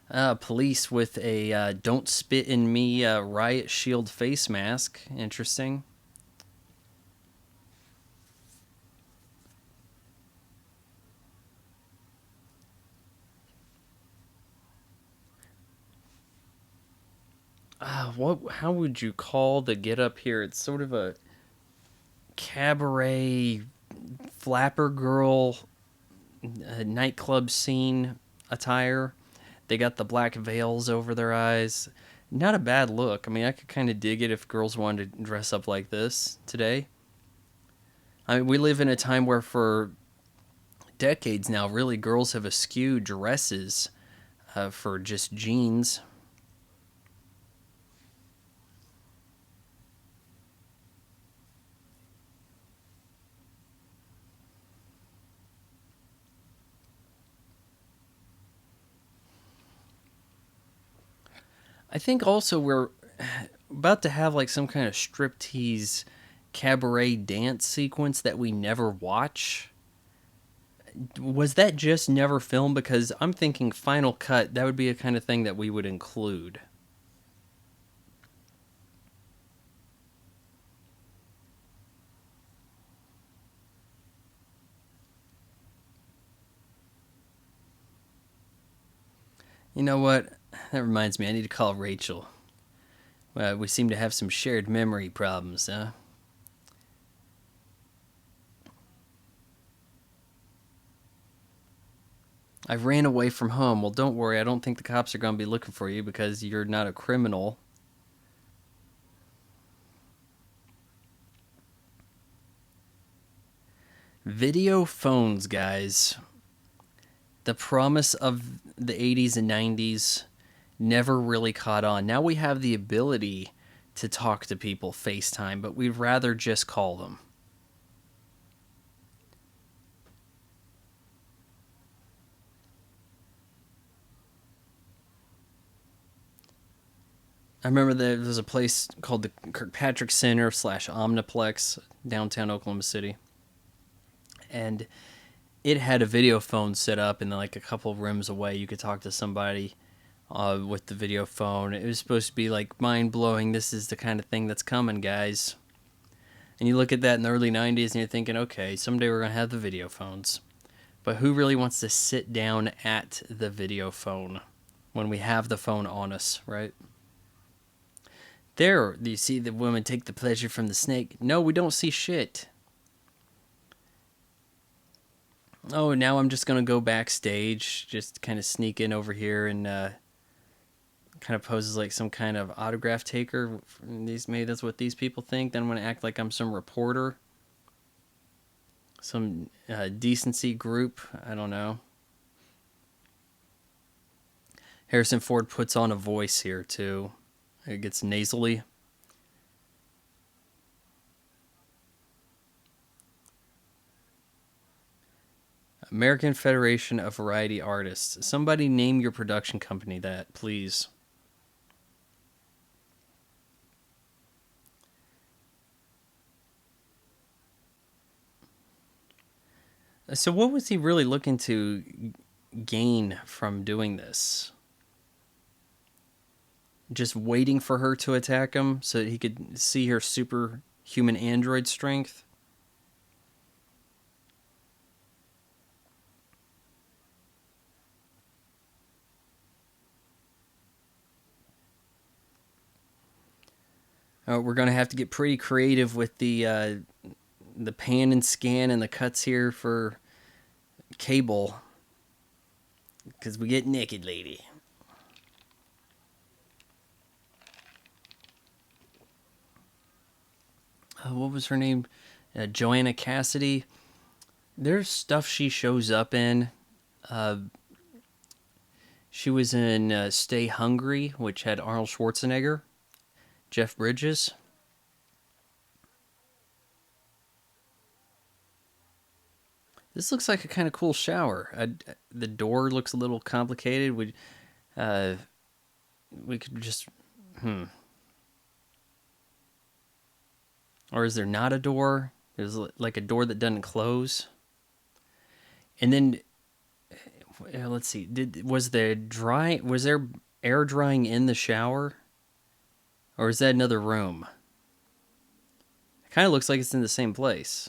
A: Police with a "Don't Spit in Me" riot shield face mask. Interesting. What? How would you call the get up here? It's sort of a cabaret flapper girl nightclub scene attire. They got the black veils over their eyes. Not a bad look. I mean, I could kind of dig it if girls wanted to dress up like this today. I mean, we live in a time where for decades now, really, girls have eschewed dresses for just jeans. I think also we're about to have like some kind of striptease cabaret dance sequence that we never watch. Was that just never filmed? Because I'm thinking Final Cut, that would be a kind of thing that we would include. You know what? That reminds me, I need to call Rachel. We seem to have some shared memory problems, huh? I ran away from home. Well, don't worry. I don't think the cops are going to be looking for you because you're not a criminal. Video phones, guys. The promise of the 80s and 90s never really caught on. Now we have the ability to talk to people FaceTime, but we'd rather just call them. I remember there was a place called the Kirkpatrick Center slash Omniplex downtown Oklahoma City, and it had a video phone set up, and then like a couple of rooms away, you could talk to somebody with the video phone. It was supposed to be like mind blowing. This is the kind of thing that's coming, guys. And you look at that in the early 90s, and you're thinking, okay, someday we're gonna have the video phones. But who really wants to sit down at the video phone when we have the phone on us, right? There, you see the woman take the pleasure from the snake. No, we don't see shit. Oh, now I'm just gonna go backstage, just kind of sneak in over here and kind of poses like some kind of autograph taker. Maybe that's what these people think. Then I'm gonna act like I'm some reporter, some decency group. I don't know. Harrison Ford puts on a voice here too. It gets nasally. American Federation of Variety Artists. Somebody name your production company that, please. So, what was he really looking to gain from doing this? Just waiting for her to attack him so that he could see her superhuman android strength? We're gonna have to get pretty creative with the pan and scan and the cuts here for Cable, because we get naked, lady. What was her name? Joanna Cassidy. There's stuff she shows up in. Uh, she was in Stay Hungry, which had Arnold Schwarzenegger, Jeff Bridges. This looks like a kind of cool shower. The door looks a little complicated. Uh, we could just, or is there not a door? There's like a door that doesn't close. And then, let's see. Was there air drying in the shower, or is that another room? It kind of looks like it's in the same place.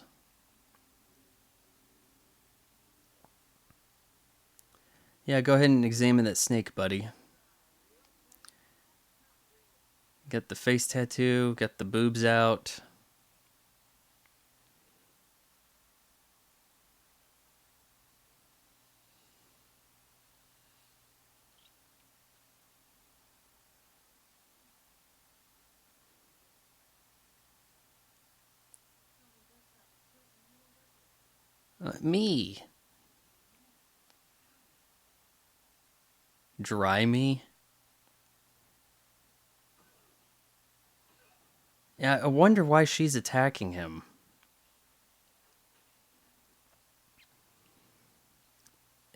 A: Yeah, go ahead and examine that snake, buddy. Got the face tattoo, got the boobs out. Me. Dry me. Yeah, I wonder why she's attacking him.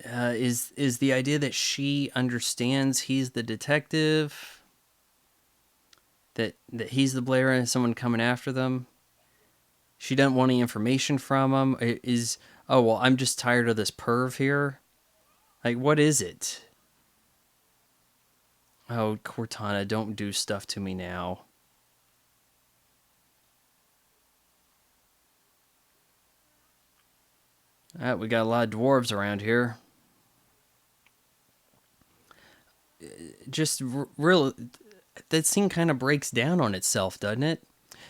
A: Is the idea that she understands he's the detective, that he's the Blair and someone coming after them? She doesn't want any information from him. Is, oh well, I'm just tired of this perv here. Like, what is it? Oh, Cortana, don't do stuff to me now. We got a lot of dwarves around here. Just real. That scene kind of breaks down on itself, doesn't it?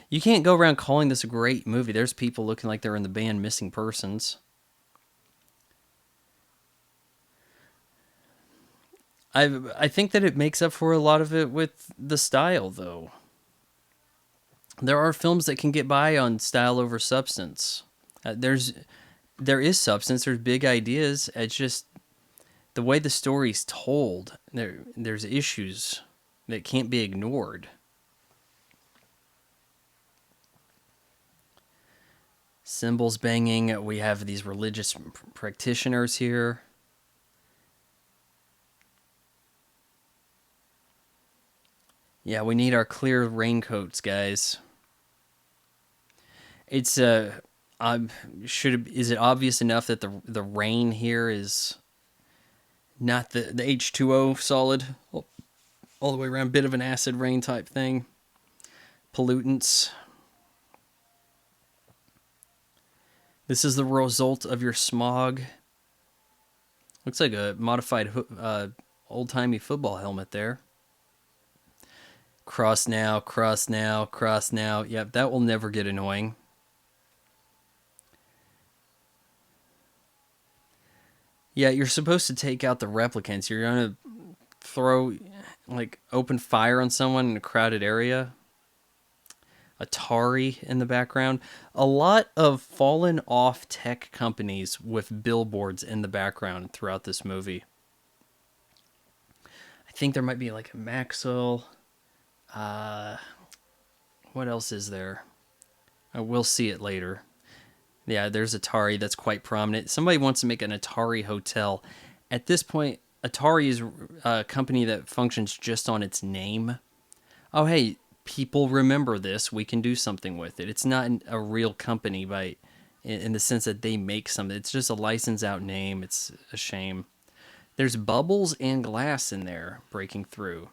A: You can't go around calling this a great movie. There's people looking like they're in the band Missing Persons. I think that it makes up for a lot of it with the style, though. There are films that can get by on style over substance. There is substance. There's big ideas. It's just the way the story's told. There's issues that can't be ignored. Cymbals banging. We have these religious practitioners here. Yeah, we need our clear raincoats, guys. It's is it obvious enough that the rain here is not the H2O solid all the way around, bit of an acid rain type thing, pollutants. This is the result of your smog. Looks like a modified old-timey football helmet there. Cross now, cross now, cross now. Yep, that will never get annoying. Yeah, you're supposed to take out the replicants. You're gonna throw, like, open fire on someone in a crowded area. Atari in the background. A lot of fallen off tech companies with billboards in the background throughout this movie. I think there might be like a Maxwell. What else is there? We'll see it later. Yeah, there's Atari that's quite prominent. Somebody wants to make an Atari hotel. At this point, Atari is a company that functions just on its name. Oh, hey, people remember this. We can do something with it. It's not a real company in the sense that they make something. It's just a licensed out name. It's a shame. There's bubbles and glass in there breaking through.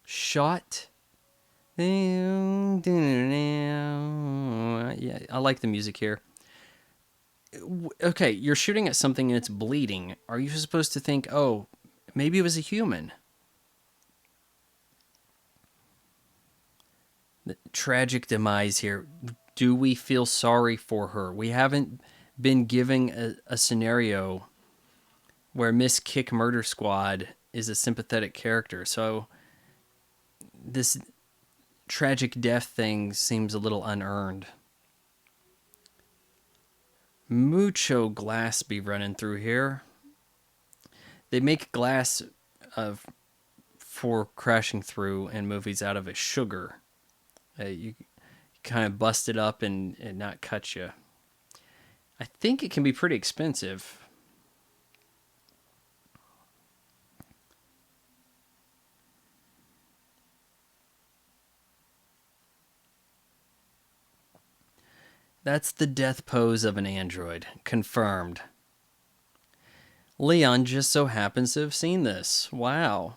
A: Shot. Yeah, I like the music here. Okay, you're shooting at something and it's bleeding. Are you supposed to think, oh, maybe it was a human? The tragic demise here. Do we feel sorry for her? We haven't been giving a scenario where Miss Kick Murder Squad is a sympathetic character. So this tragic death thing seems a little unearned. Mucho glass be running through here. They make glass for crashing through in movies out of a sugar. You kind of bust it up and not cut you. I think it can be pretty expensive. That's the death pose of an android. Confirmed. Leon just so happens to have seen this. Wow.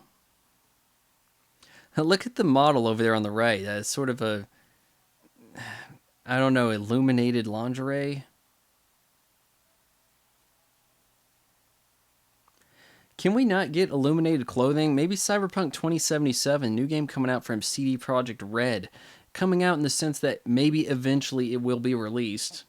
A: Look at the model over there on the right. That's sort of a, I don't know, illuminated lingerie. Can we not get illuminated clothing? Maybe Cyberpunk 2077, new game coming out from CD Projekt Red. Coming out in the sense that maybe eventually it will be released.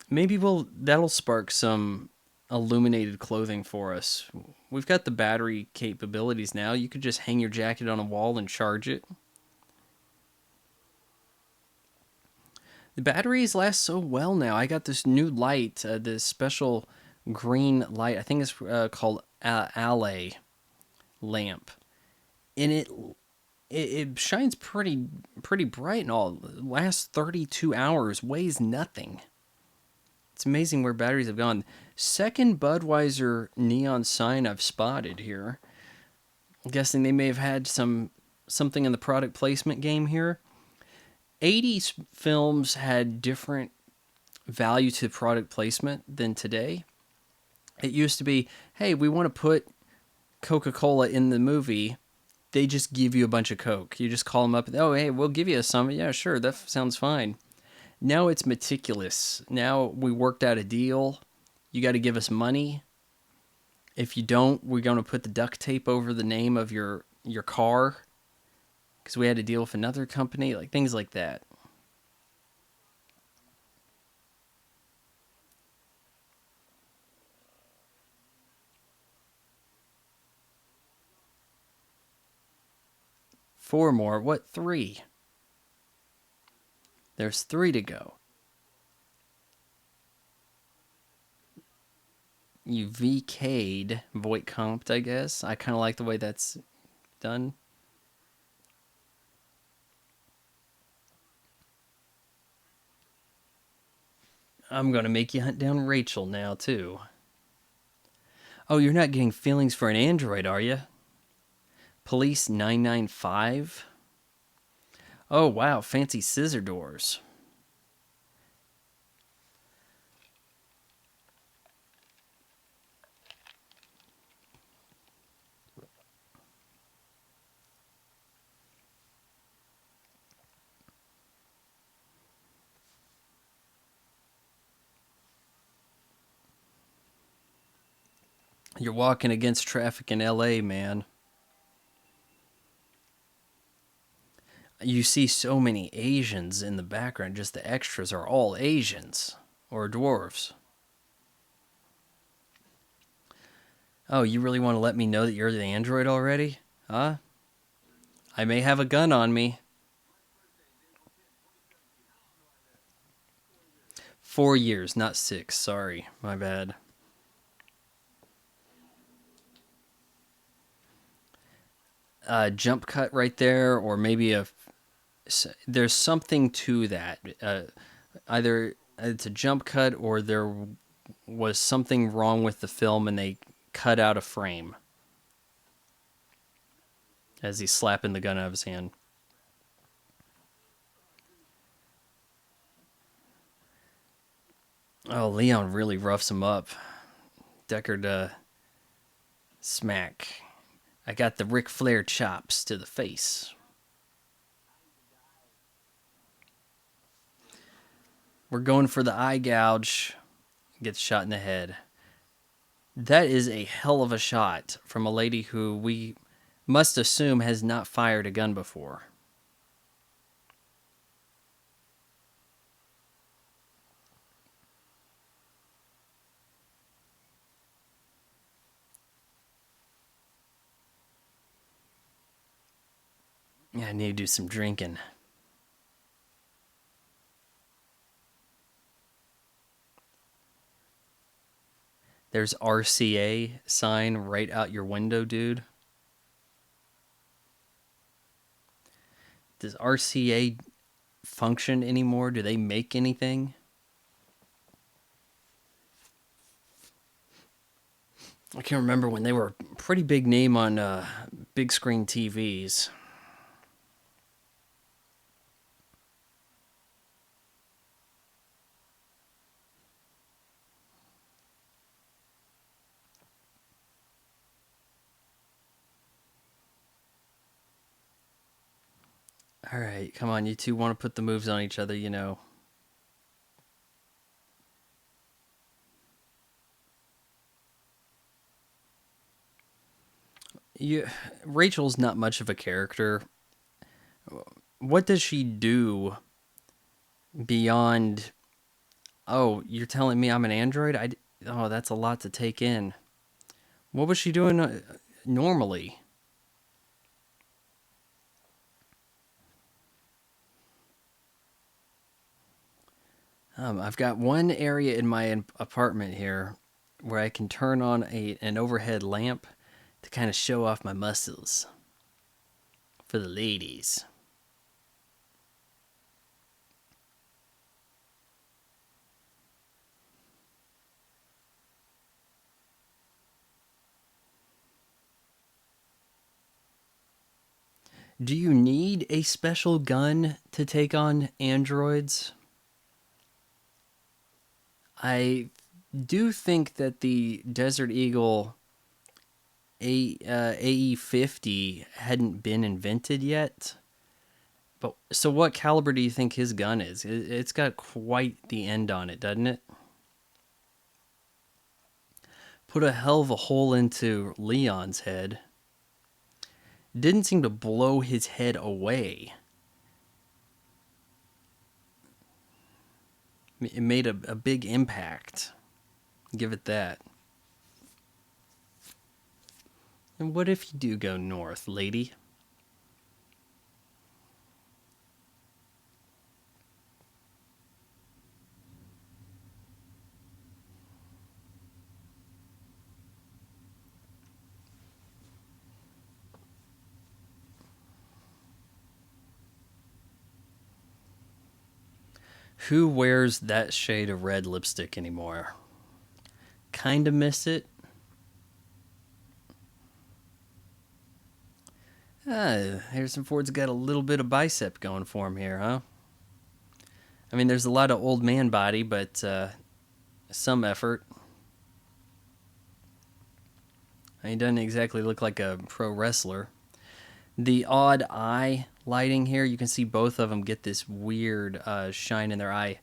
A: Maybe that'll spark some illuminated clothing for us. We've got the battery capabilities now. You could just hang your jacket on a wall and charge it. The batteries last so well now. I got this new light, this special green light. I think it's called Allay lamp, and it shines pretty bright and all. It lasts 32 hours, weighs nothing. It's amazing where batteries have gone. Second Budweiser neon sign I've spotted here. I'm guessing they may have had something in the product placement game here. 80s films had different value to product placement than today. It used to be, hey, we want to put Coca-Cola in the movie. They just give you a bunch of Coke. You just call them up. Oh, hey, we'll give you some. Yeah, sure, that sounds fine. Now it's meticulous. Now we worked out a deal. You got to give us money. If you don't, we're going to put the duct tape over the name of your car because we had to deal with another company, like things like that. Four more. What, three? There's three to go. You VK'd Voight Comped, I guess. I kind of like the way that's done. I'm going to make you hunt down Rachel now, too. Oh, you're not getting feelings for an android, are you? Police 995? Oh, wow, fancy scissor doors. You're walking against traffic in LA, man. You see so many Asians in the background. Just the extras are all Asians or dwarves. Oh, you really want to let me know that you're the android already? Huh? I may have a gun on me. 4 years, not 6. Sorry, my bad. Jump cut right there, or maybe there's something to that. Either it's a jump cut, or there was something wrong with the film, and they cut out a frame as he's slapping the gun out of his hand. Oh, Leon really roughs him up. Deckard, smack. I got the Ric Flair chops to the face. We're going for the eye gouge. Gets shot in the head. That is a hell of a shot from a lady who we must assume has not fired a gun before. Yeah, I need to do some drinking. There's RCA sign right out your window, dude. Does RCA function anymore? Do they make anything? I can't remember when they were a pretty big name on big screen TVs. All right, come on, you two want to put the moves on each other, you know. You, Rachel's not much of a character. What does she do beyond? Oh, you're telling me I'm an android? Oh, that's a lot to take in. What was she doing normally? I've got one area in my apartment here where I can turn on an overhead lamp to kind of show off my muscles for the ladies. Do you need a special gun to take on androids? I do think that the Desert Eagle AE-50 hadn't been invented yet. But so what caliber do you think his gun is? It's got quite the end on it, doesn't it? Put a hell of a hole into Leon's head. Didn't seem to blow his head away. It made a big impact. Give it that. And what if you do go north, lady? Who wears that shade of red lipstick anymore? Kinda miss it. Harrison Ford's got a little bit of bicep going for him here, huh? I mean, there's a lot of old man body, but some effort. He doesn't exactly look like a pro wrestler. The odd eye lighting here, you can see both of them get this weird shine in their eye.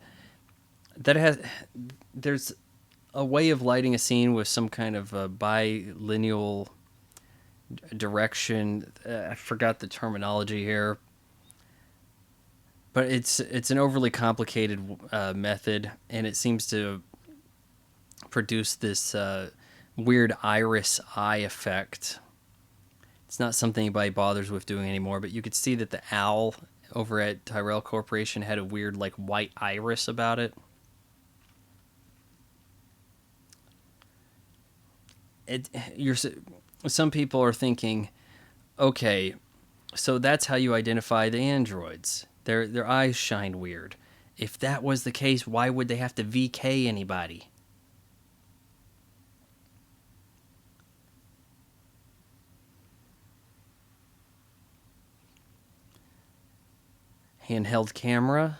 A: There's a way of lighting a scene with some kind of bilineal direction. I forgot the terminology here, but it's an overly complicated method, and it seems to produce this weird iris eye effect. It's not something anybody bothers with doing anymore, but you could see that the owl over at Tyrell Corporation had a weird like white iris about it. Some people are thinking, okay, so that's how you identify the androids. Their eyes shine weird. If that was the case, why would they have to VK anybody? Handheld camera.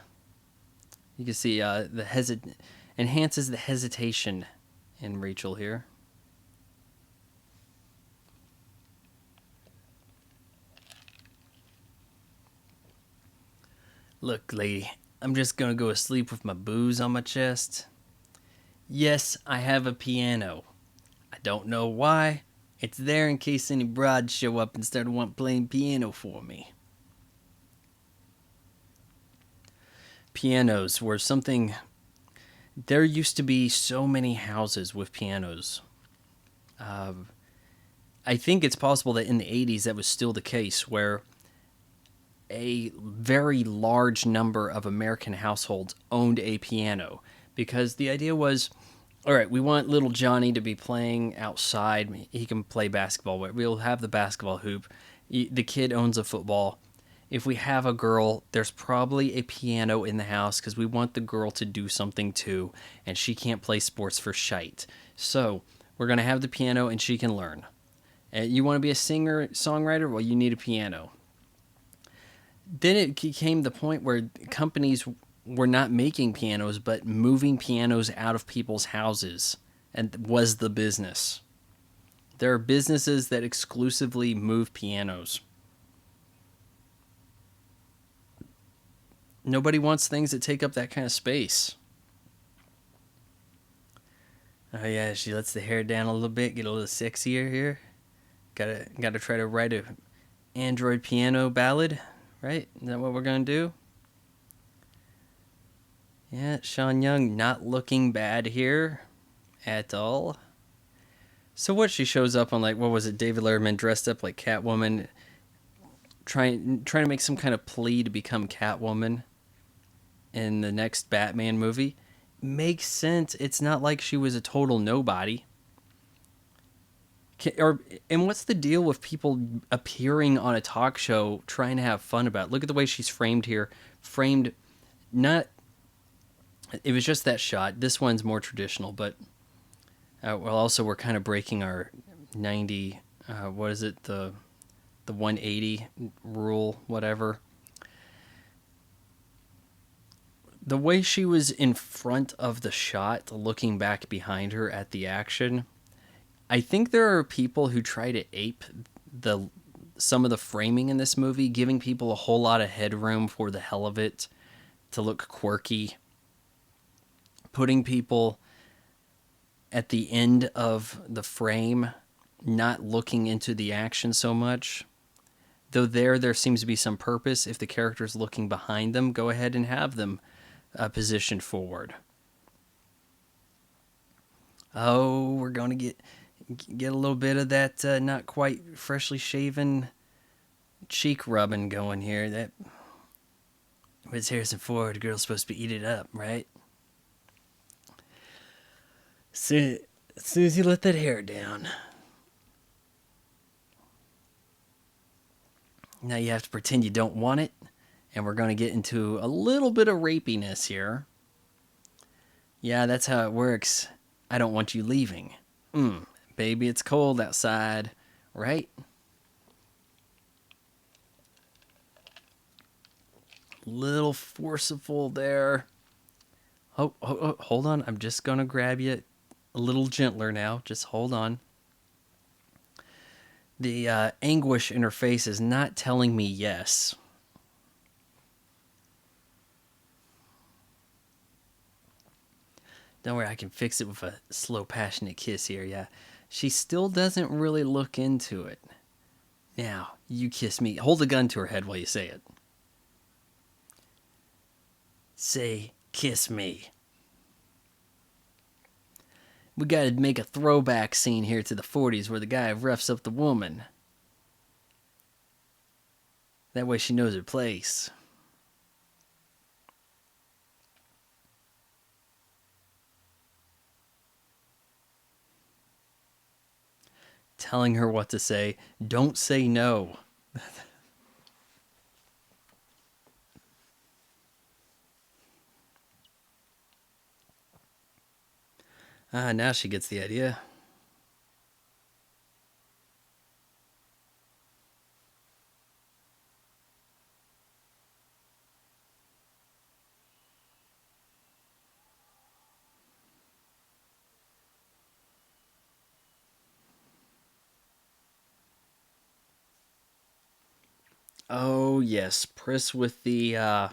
A: You can see enhances the hesitation in Rachel here. Look, lady, I'm just gonna go to sleep with my booze on my chest. Yes, I have a piano. I don't know why. It's there in case any broads show up and start playing piano for me. Pianos were something. There used to be so many houses with pianos. I think it's possible that in the 80s that was still the case, where a very large number of American households owned a piano, because the idea was, all right, we want little Johnny to be playing outside. He can play basketball. We'll have the basketball hoop. The kid owns a football. If we have a girl, there's probably a piano in the house because we want the girl to do something too, and she can't play sports for shite. So we're going to have the piano and she can learn. And you want to be a singer, songwriter? Well, you need a piano. Then it became the point where companies were not making pianos, but moving pianos out of people's houses, and was the business. There are businesses that exclusively move pianos. Nobody wants things that take up that kind of space. Oh yeah, she lets the hair down a little bit, get a little sexier here. Gotta try to write a Android piano ballad, right? Is that what we're gonna do? Yeah, Sean Young not looking bad here at all. So what, she shows up on, like, what was it, David Letterman dressed up like Catwoman, trying to make some kind of plea to become Catwoman in the next Batman movie. makes sense. It's not like she was a total nobody. Or and what's the deal with people appearing on a talk show trying to have fun about it? Look at the way she's framed here. Framed not it was just that shot. This one's more traditional, but well also we're kind of breaking our 90 what is it the 180 rule whatever. The way she was in front of the shot looking back behind her at the action, I think there are people who try to ape the some of the framing in this movie, giving people a whole lot of headroom for the hell of it to look quirky, putting people at the end of the frame not looking into the action so much. Though there seems to be some purpose. If the character's looking behind them, go ahead and have them positioned forward. Oh, we're going to get a little bit of that not quite freshly shaven cheek rubbing going here. That was Harrison Ford. The girl's supposed to be eat it up, right? As soon as you let that hair down. Now you have to pretend you don't want it. And we're going to get into a little bit of rapiness here. Yeah, that's how it works. I don't want you leaving. Baby, it's cold outside, right? Little forceful there. Oh, hold on. I'm just going to grab you a little gentler now. Just hold on. The anguish in her face is not telling me yes. Don't worry, I can fix it with a slow, passionate kiss here, yeah. She still doesn't really look into it. Now, you kiss me. Hold the gun to her head while you say it. Say, kiss me. We gotta make a throwback scene here to the 40s where the guy roughs up the woman. That way she knows her place. Telling her what to say. Don't say no. Now she gets the idea. Oh, yes. Pris with the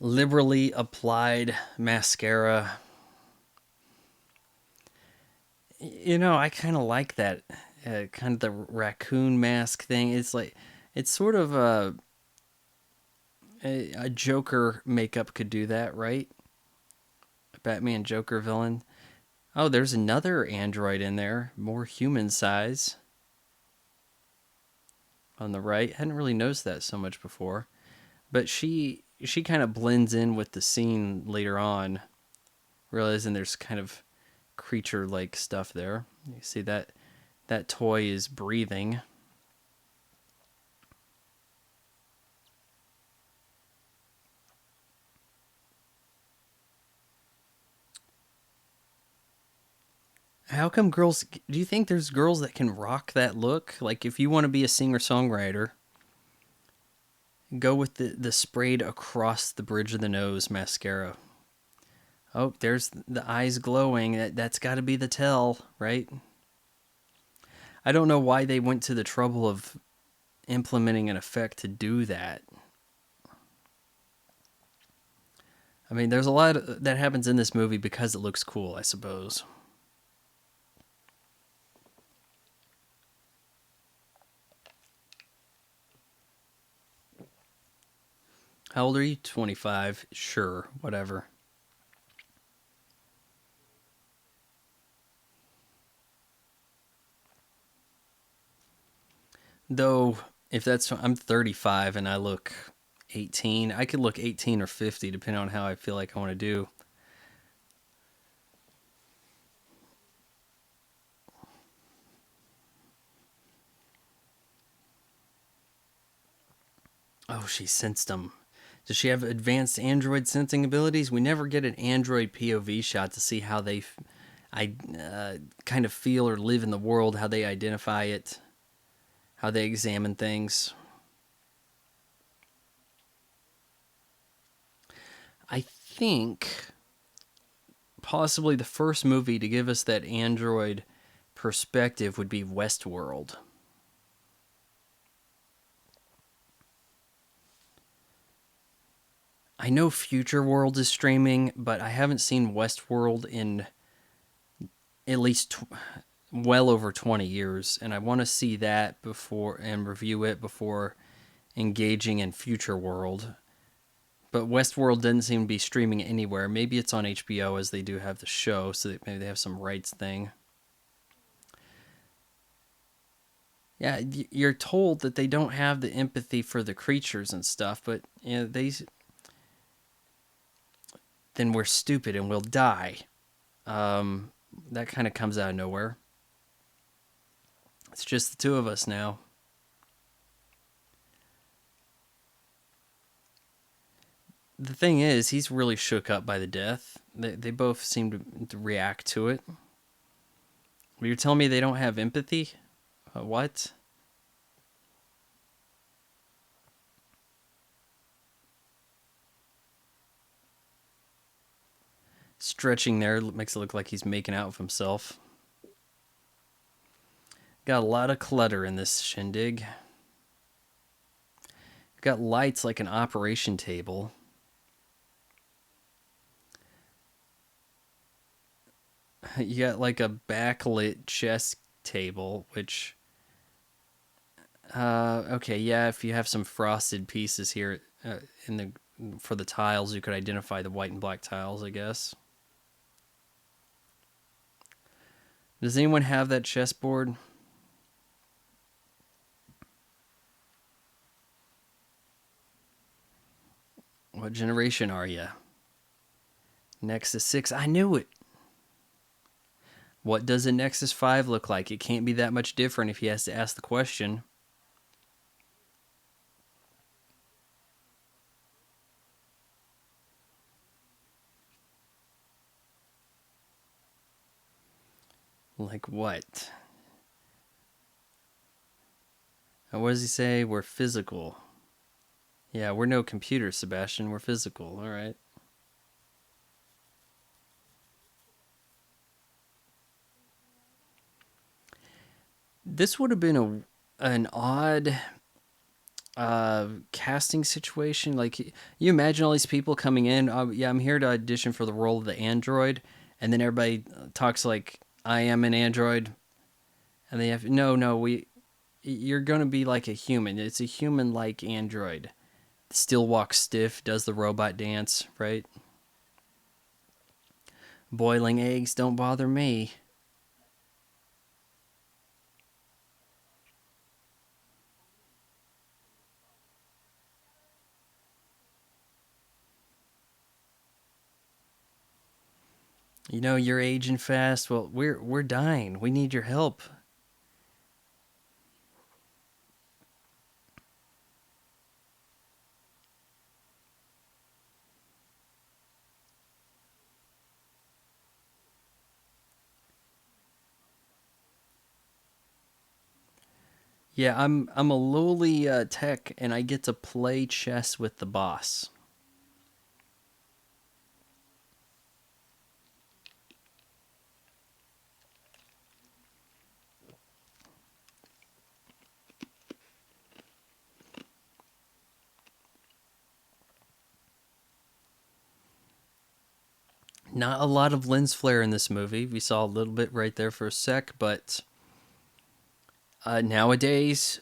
A: liberally applied mascara. You know, I kind of like that. Kind of the raccoon mask thing. It's like, it's sort of a Joker makeup could do that, right? A Batman Joker villain. Oh, there's another android in there, more human size. On the right, hadn't really noticed that so much before, but she kind of blends in with the scene later on, realizing there's kind of creature like stuff there. You see that toy is breathing. How come girls? Do you think there's girls that can rock that look? Like if you want to be a singer songwriter, go with the sprayed across the bridge of the nose mascara. Oh, there's the eyes glowing. That's got to be the tell, right? I don't know why they went to the trouble of implementing an effect to do that. I mean, there's a lot that happens in this movie because it looks cool, I suppose. How old are you? 25. Sure, whatever. Though, if that's, I'm 35 and I look 18. I could look 18 or 50 depending on how I feel like I want to do. Oh, she sensed them. Does she have advanced android sensing abilities? We never get an android POV shot to see how they, I kind of feel or live in the world, how they identify it, how they examine things. I think possibly the first movie to give us that android perspective would be Westworld. I know Future World is streaming, but I haven't seen Westworld in at least well over 20 years, and I want to see that before and review it before engaging in Future World. But Westworld doesn't seem to be streaming anywhere. Maybe it's on HBO as they do have the show, so that maybe they have some rights thing. Yeah, you're told that they don't have the empathy for the creatures and stuff, but you know, then we're stupid and we'll die. Um, that kind of comes out of nowhere. It's just the two of us now. The thing is, he's really shook up by the death. They both seem to react to it. But you're telling me they don't have empathy? What? Stretching there makes it look like he's making out with himself. Got a lot of clutter in this shindig. Got lights like an operation table. You got like a backlit chess table, which okay, yeah, if you have some frosted pieces here in the for the tiles, you could identify the white and black tiles, I guess. Does anyone have that chessboard? What generation are you? Nexus 6. I knew it. What does a Nexus 5 look like? It can't be that much different if he has to ask the question. Like what? What does he say? We're physical. Yeah, we're no computers, Sebastian. We're physical. All right. This would have been an odd casting situation. Like, you imagine all these people coming in. Yeah, I'm here to audition for the role of the android, and then everybody talks like I am an android, and they have no. You're gonna be like a human. It's a human-like android. Still walks stiff, does the robot dance, right? Boiling eggs don't bother me. You know, you're aging fast. Well, we're dying. We need your help. Yeah, I'm a lowly tech, and I get to play chess with the boss. Not a lot of lens flare in this movie. We saw a little bit right there for a sec, but nowadays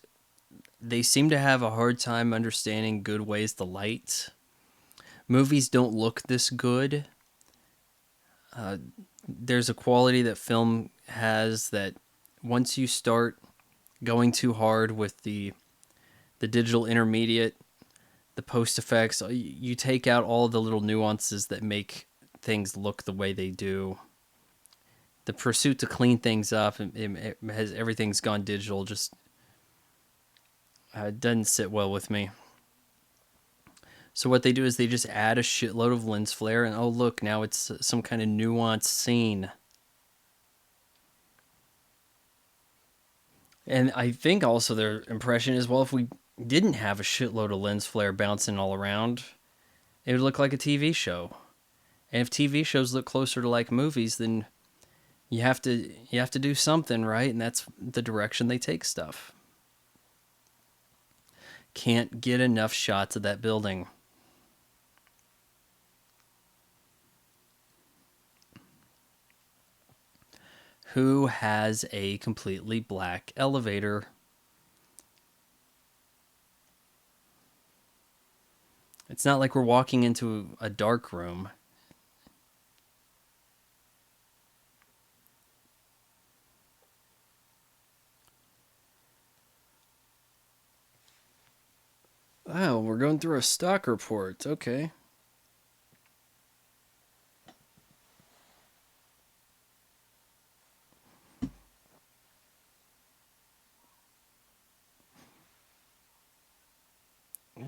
A: they seem to have a hard time understanding good ways to light. Movies don't look this good. There's a quality that film has that once you start going too hard with the digital intermediate, the post effects, you take out all the little nuances that make things look the way they do. The pursuit to clean things up, it has everything's gone digital. Just doesn't sit well with me. So what they do is they just add a shitload of lens flare, and oh look, now it's some kind of nuanced scene. And I think also their impression is, well, if we didn't have a shitload of lens flare bouncing all around, it would look like a TV show. And if TV shows look closer to like movies, then you have to do something, right? And that's the direction they take stuff. Can't get enough shots of that building. Who has a completely black elevator? It's not like we're walking into a dark room. Oh, we're going through a stock report. Okay.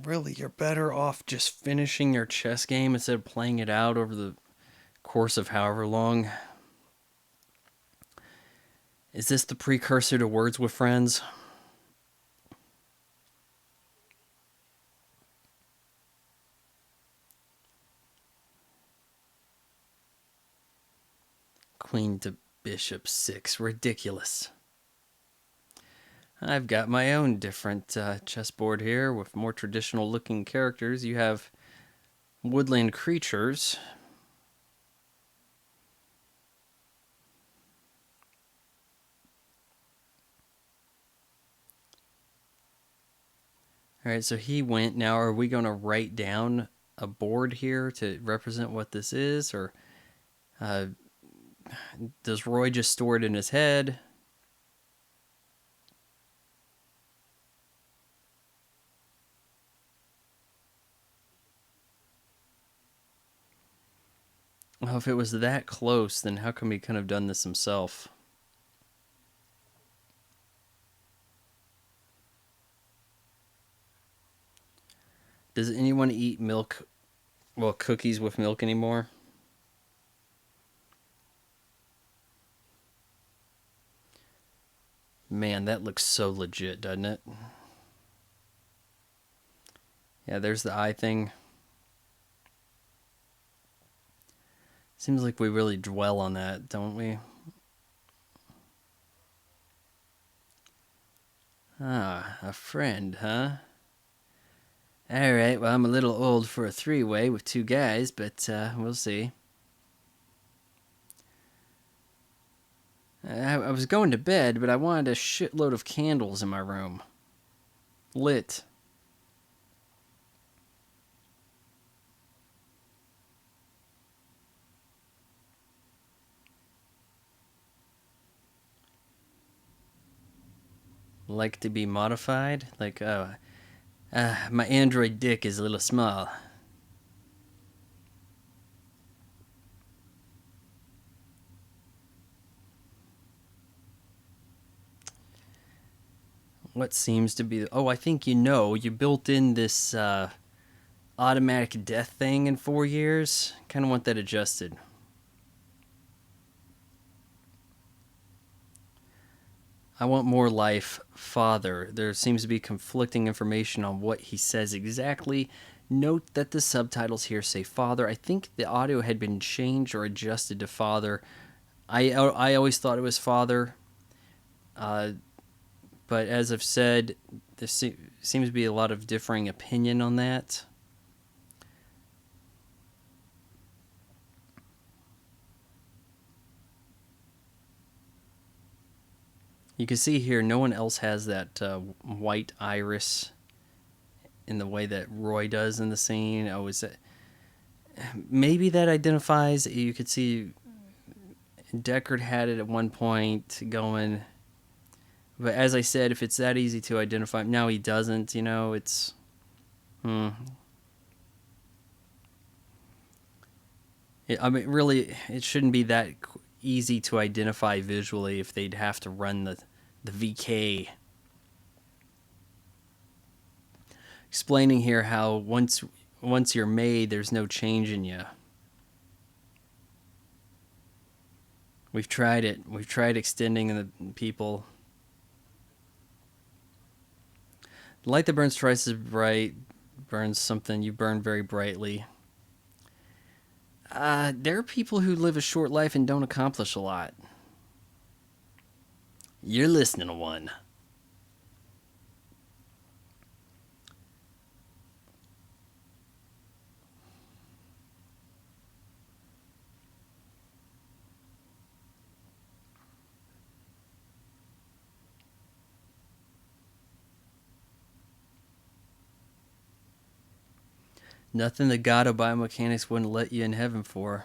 A: Really, you're better off just finishing your chess game instead of playing it out over the course of however long. Is this the precursor to Words with Friends? Queen to bishop 6. Ridiculous. I've got my own different chessboard here with more traditional looking characters. You have woodland creatures. All right, so he went. Now, are we going to write down a board here to represent what this is? Or does Roy just store it in his head? Well, if it was that close, then how come he couldn't have done this himself? Does anyone eat milk, well, cookies with milk anymore? Man, that looks so legit, doesn't it? Yeah, there's the eye thing. Seems like we really dwell on that, don't we? Ah, a friend, huh? Alright, well, I'm a little old for a three-way with two guys, but we'll see. I was going to bed, but I wanted a shitload of candles in my room. Lit. Like to be modified? Like, my android dick is a little small. What seems to be... Oh, I think you built in this automatic death thing in 4 years. Kind of want that adjusted. I want more life, father. There seems to be conflicting information on what he says exactly. Note that the subtitles here say father. I think the audio had been changed or adjusted to father. I always thought it was father. But as I've said, there seems to be a lot of differing opinion on that. You can see here, no one else has that white iris in the way that Roy does in the scene. Oh, is that maybe that identifies? You could see Deckard had it at one point going, but as I said, if it's that easy to identify, now he doesn't. It's I mean, really, it shouldn't be that easy to identify visually if they'd have to run the VK. Explaining here how once once you're made, there's no change in you. We've tried it. We've tried extending the people. The light that burns twice as bright burns something you burn very brightly. There are people who live a short life and don't accomplish a lot. You're listening to one. Nothing the god of biomechanics wouldn't let you in heaven for.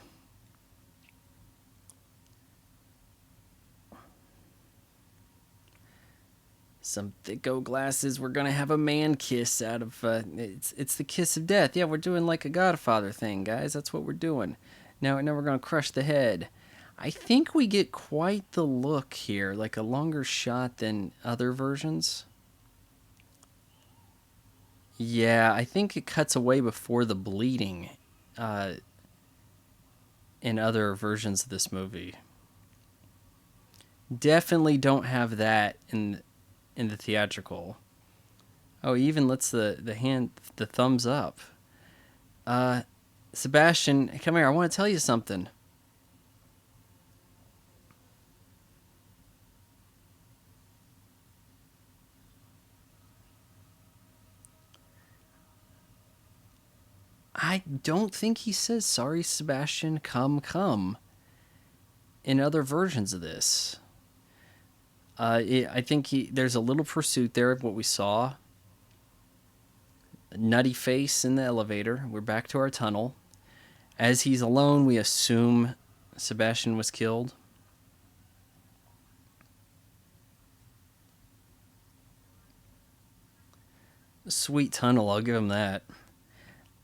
A: Some thicko glasses. We're gonna have a man kiss out of. It's the kiss of death. Yeah, we're doing like a Godfather thing, guys. That's what we're doing. Now we're gonna crush the head. I think we get quite the look here, like a longer shot than other versions. Yeah, I think it cuts away before the bleeding in other versions of this movie. Definitely don't have that in the theatrical. Oh, he even lets the thumbs up. Sebastian, come here. I want to tell you something. I don't think he says, sorry, Sebastian, come in other versions of this. I think there's a little pursuit there of what we saw. A nutty face in the elevator. We're back to our tunnel. As he's alone, we assume Sebastian was killed. Sweet tunnel, I'll give him that.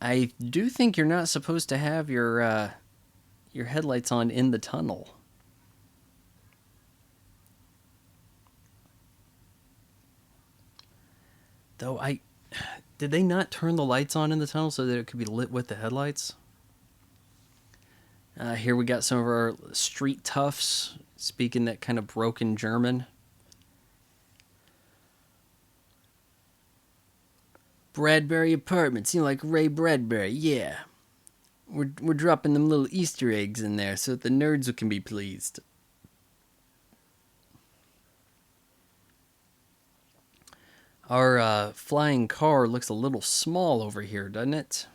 A: I do think you're not supposed to have your headlights on in the tunnel. Though did they not turn the lights on in the tunnel so that it could be lit with the headlights? Here we got some of our street toughs speaking that kind of broken German. Bradbury Apartments, like Ray Bradbury, yeah. We're dropping them little Easter eggs in there so that the nerds can be pleased. Our flying car looks a little small over here, doesn't it?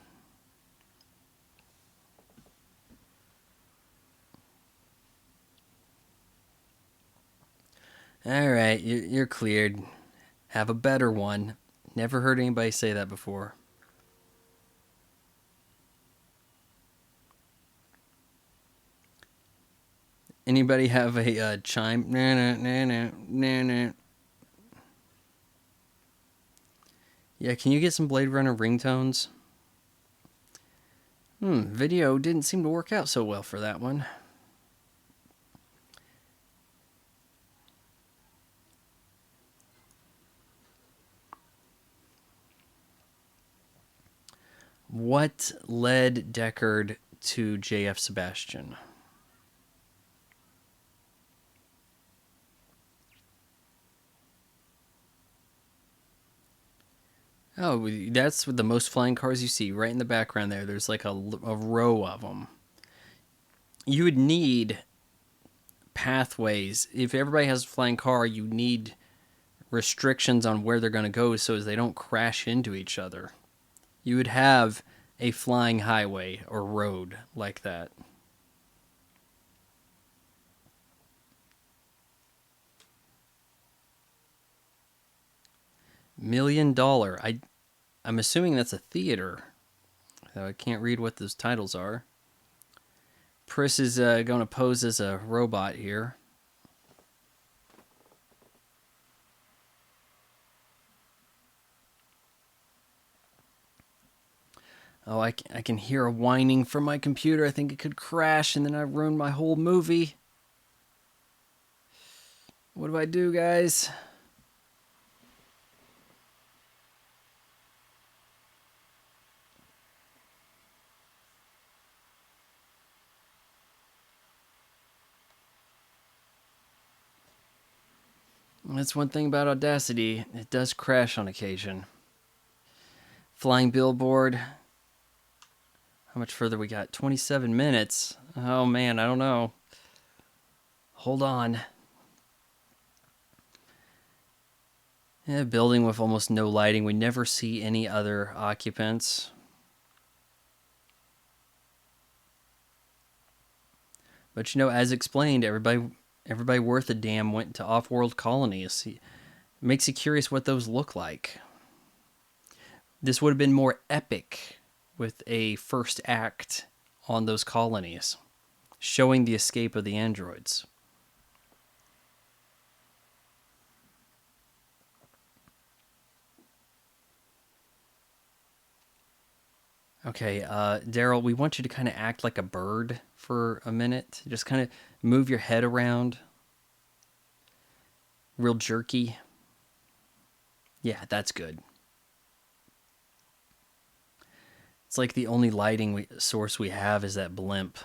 A: Alright, you're cleared. Have a better one. Never heard anybody say that before. Anybody have a chime? Nah. Yeah, can you get some Blade Runner ringtones? Video didn't seem to work out so well for that one. What led Deckard to J.F. Sebastian? Oh, that's with the most flying cars you see right in the background there. There's like a row of them. You would need pathways. If everybody has a flying car, you need restrictions on where they're going to go so as they don't crash into each other. You would have a flying highway or road like that. $1 million. I'm assuming that's a theater. I can't read what those titles are. Pris is going to pose as a robot here. Oh, I can hear a whining from my computer. I think it could crash and then I ruin my whole movie. What do I do, guys? That's one thing about Audacity. It does crash on occasion. Flying billboard. How much further we got? 27 minutes. Oh man, I don't know. Hold on. Yeah, building with almost no lighting. We never see any other occupants. But as explained, everybody worth a damn went to off-world colonies. It makes you curious what those look like. This would have been more epic with a first act on those colonies, showing the escape of the androids. Okay, Daryl, we want you to kind of act like a bird for a minute. Just kind of move your head around. Real jerky. Yeah, that's good. It's like the only lighting source we have is that blimp.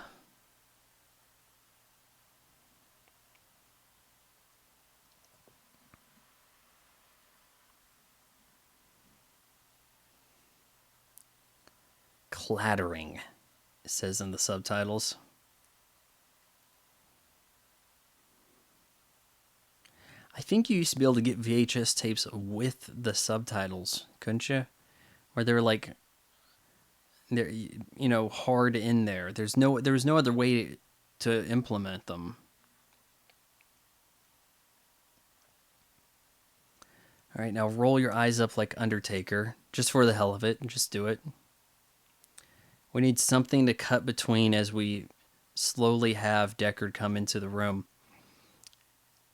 A: Clattering, it says in the subtitles. I think you used to be able to get VHS tapes with the subtitles, couldn't you? Where they were like, they're hard in there. There was no other way to implement them. All right, now roll your eyes up like Undertaker, just for the hell of it. Just do it. We need something to cut between as we slowly have Deckard come into the room.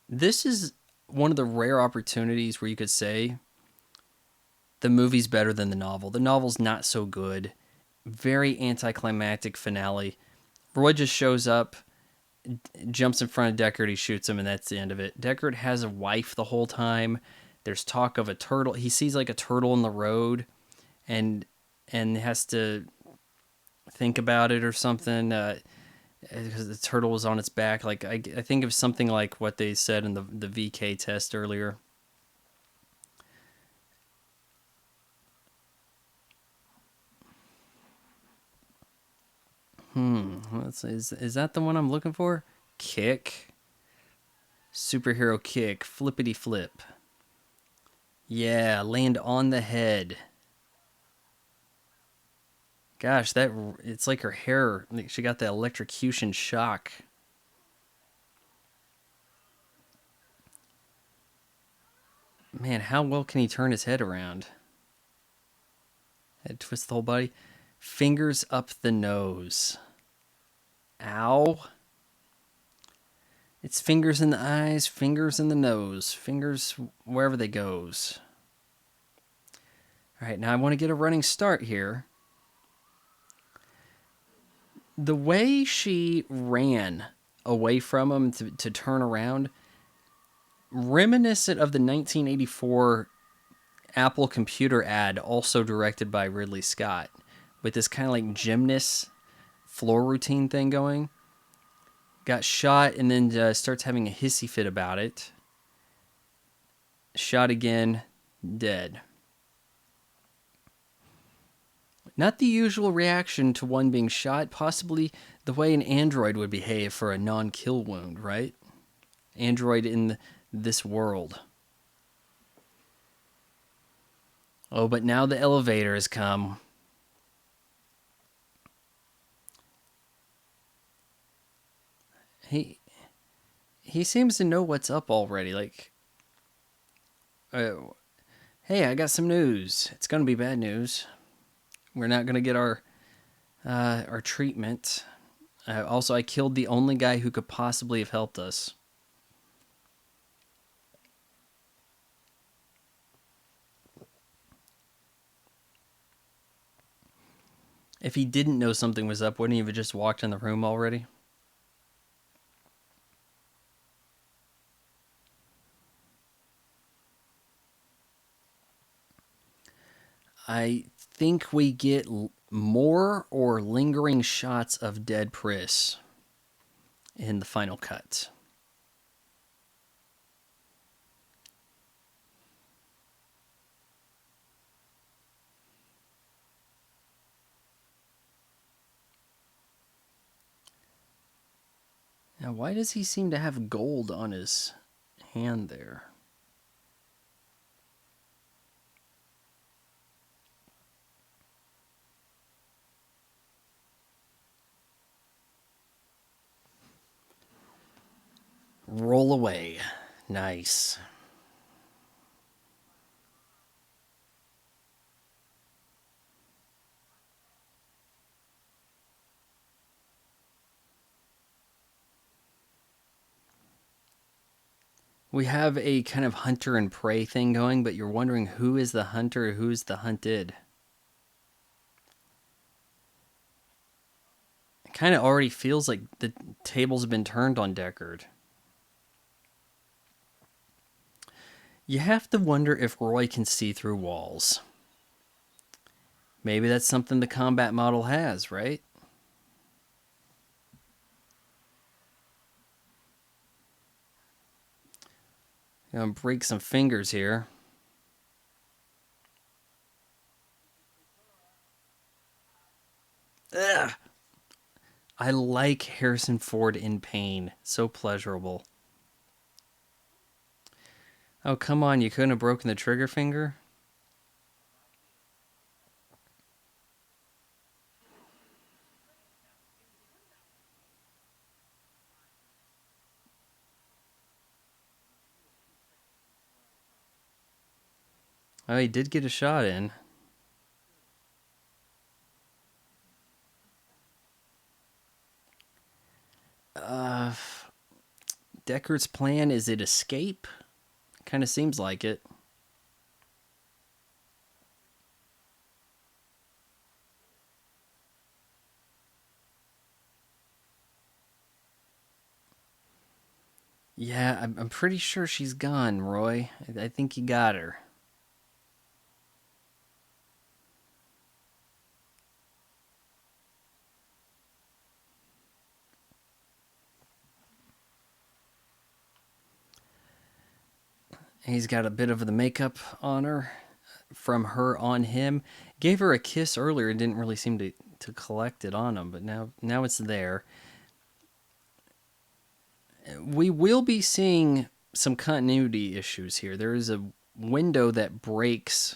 A: This is one of the rare opportunities where you could say the movie's better than the novel. The novel's not so good. Very anticlimactic finale. Roy just shows up, jumps in front of Deckard, he shoots him, and that's the end of it. Deckard has a wife the whole time. There's talk of a turtle. He sees like a turtle in the road and has to think about it or something because the turtle was on its back. Like I think of something like what they said in the VK test earlier. Let's see, is that the one I'm looking for? Kick. Superhero kick. Flippity flip. Yeah, land on the head. Gosh, it's like her hair. She got the electrocution shock. Man, how well can he turn his head around? Head twist the whole body. Fingers up the nose. Ow. It's fingers in the eyes, fingers in the nose, fingers wherever they goes. All right, now I want to get a running start here. The way she ran away from him to turn around, reminiscent of the 1984 Apple computer ad, also directed by Ridley Scott, with this kind of like gymnast floor routine thing going. Got shot and then starts having a hissy fit about it. Shot again, dead. Not the usual reaction to one being shot, possibly the way an android would behave for a non-kill wound, right? Android in this world. Oh, but now the elevator has come. He seems to know what's up already. Like, hey, I got some news. It's gonna be bad news. We're not gonna get our treatment. Also, I killed the only guy who could possibly have helped us. If he didn't know something was up, wouldn't he have just walked in the room already? I think we get more or lingering shots of dead Pris in the final cut. Now, why does he seem to have gold on his hand there? Roll away. Nice. We have a kind of hunter and prey thing going, but you're wondering who is the hunter, who's the hunted. It kind of already feels like the tables have been turned on Deckard. You have to wonder if Roy can see through walls. Maybe that's something the combat model has, right? Gonna break some fingers here. Ugh. I like Harrison Ford in pain. So pleasurable. Oh, come on. You couldn't have broken the trigger finger? Oh, he did get a shot in. Deckard's plan, is it escape? Kind of seems like it. Yeah, I'm pretty sure she's gone, Roy. I think you got her. He's got a bit of the makeup on her from her on him. Gave her a kiss earlier and didn't really seem to collect it on him, but now it's there. We will be seeing some continuity issues here. There is a window that breaks.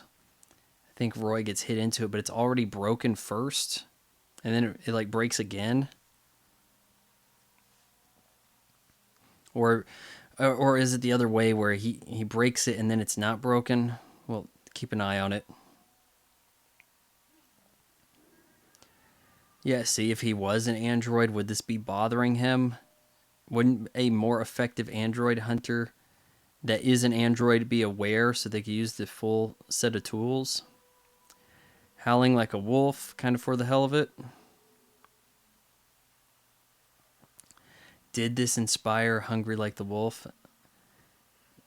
A: I think Roy gets hit into it, but it's already broken first, and then it like breaks again. Or is it the other way where he breaks it and then it's not broken? Well, keep an eye on it. Yeah, see, if he was an android, would this be bothering him? Wouldn't a more effective android hunter that is an android be aware so they could use the full set of tools? Howling like a wolf, kind of for the hell of it. Did this inspire Hungry Like the Wolf?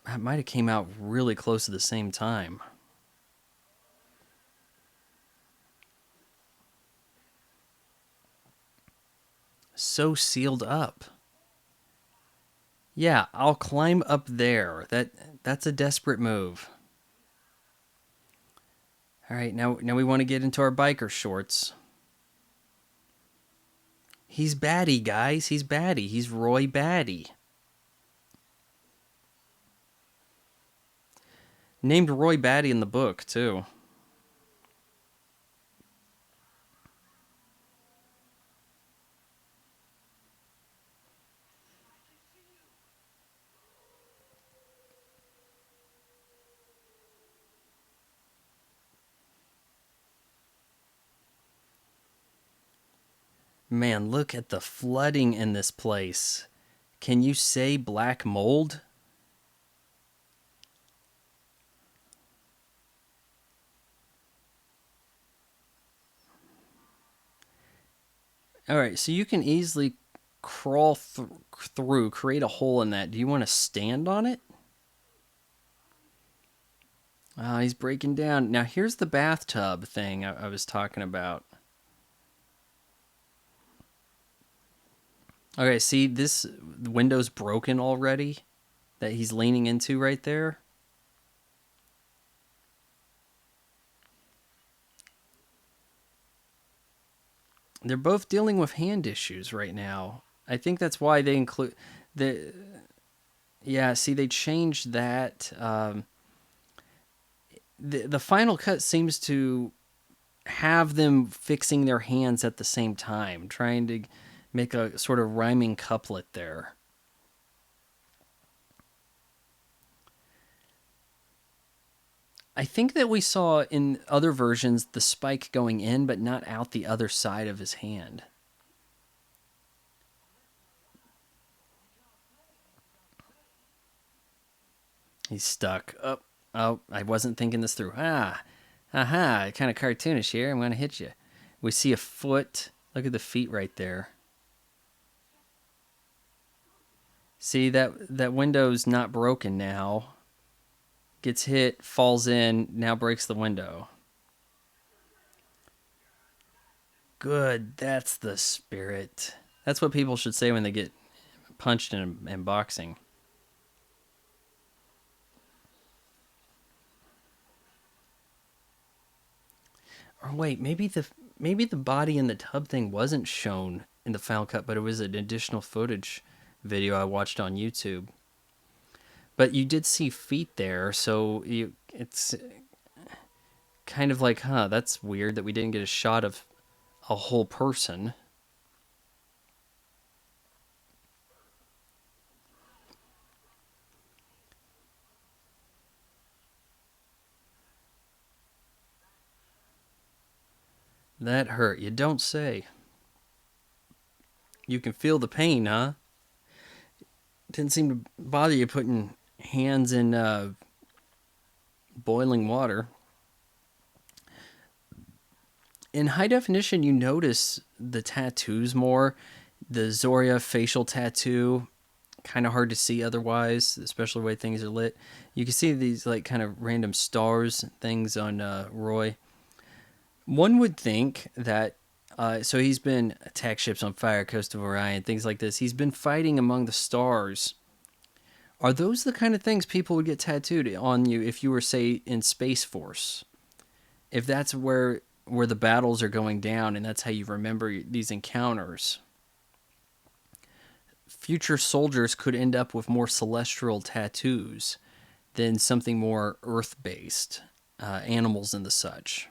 A: It might have came out really close to the same time. So sealed up. Yeah, I'll climb up there. That's a desperate move. All right, now we want to get into our biker shorts. He's Batty, guys. He's Batty. He's Roy Batty. Named Roy Batty in the book, too. Man, look at the flooding in this place. Can you say black mold? All right, so you can easily crawl through, create a hole in that. Do you want to stand on it? Oh, he's breaking down. Now, here's the bathtub thing I was talking about. Okay, see, this window's broken already that he's leaning into right there. They're both dealing with hand issues right now. I think that's why they include the. Yeah, see, they changed that. The final cut seems to have them fixing their hands at the same time, trying to make a sort of rhyming couplet there. I think that we saw in other versions the spike going in, but not out the other side of his hand. He's stuck. Oh, I wasn't thinking this through. Aha, kind of cartoonish here. I'm going to hit you. We see a foot. Look at the feet right there. See, that window's not broken now. Gets hit, falls in, now breaks the window. Good, that's the spirit. That's what people should say when they get punched in boxing. Or wait, maybe the body in the tub thing wasn't shown in the final cut, but it was an additional footage video I watched on YouTube. But you did see feet there, so it's kind of like, huh, that's weird that we didn't get a shot of a whole person. That hurt, you don't say. You can feel the pain, huh? Didn't seem to bother you putting hands in boiling water. In high definition, you notice the tattoos more. The Zoria facial tattoo, kind of hard to see otherwise, especially the way things are lit. You can see these like kind of random stars things on Roy. One would think that so he's been attack ships on fire, Coast of Orion, things like this. He's been fighting among the stars. Are those the kind of things people would get tattooed on you if you were, say, in Space Force? If that's where the battles are going down and that's how you remember these encounters, future soldiers could end up with more celestial tattoos than something more Earth-based, animals and the such.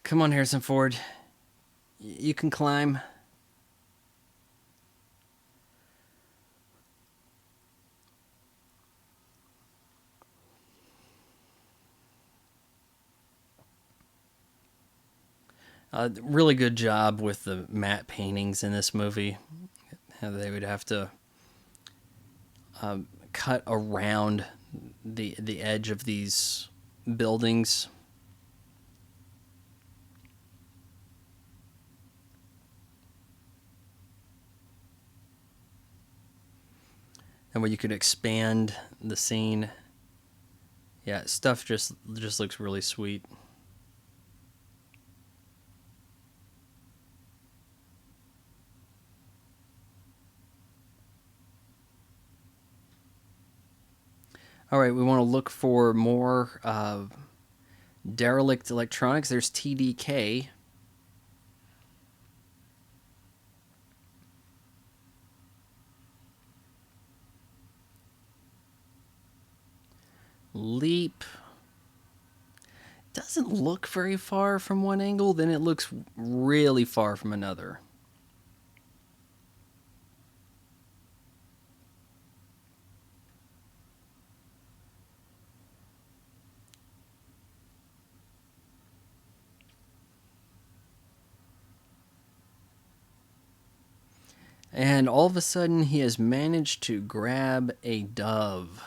A: Come on, Harrison Ford. You can climb. Really good job with the matte paintings in this movie. They would have to cut around the edge of these buildings. And where you could expand the scene. Yeah, stuff just looks really sweet. All right, we want to look for more derelict electronics. There's TDK. Leap. Doesn't look very far from one angle, then it looks really far from another. And all of a sudden, he has managed to grab a dove.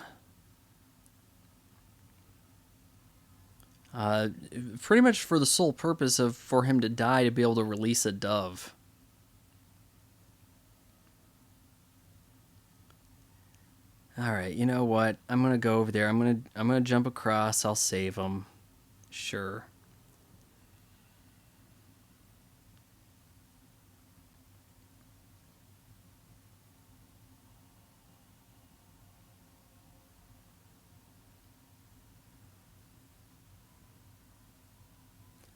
A: Pretty much for the sole purpose of for him to die to be able to release a dove. All right, you know what? I'm gonna go over there. I'm gonna jump across. I'll save him. Sure.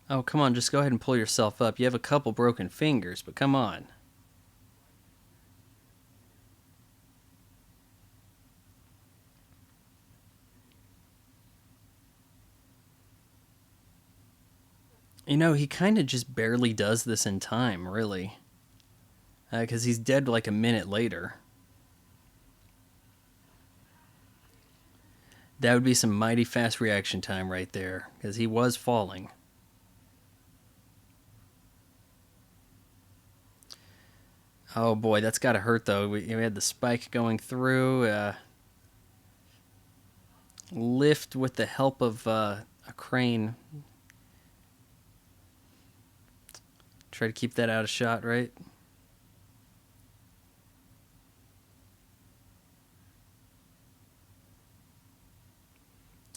A: Oh, come on, just go ahead and pull yourself up. You have a couple broken fingers, but come on. You know, he kind of just barely does this in time, really. Because he's dead like a minute later. That would be some mighty fast reaction time right there, because he was falling. Oh boy, that's gotta hurt though. We had the spike going through. Lift with the help of a crane. Try to keep that out of shot, right?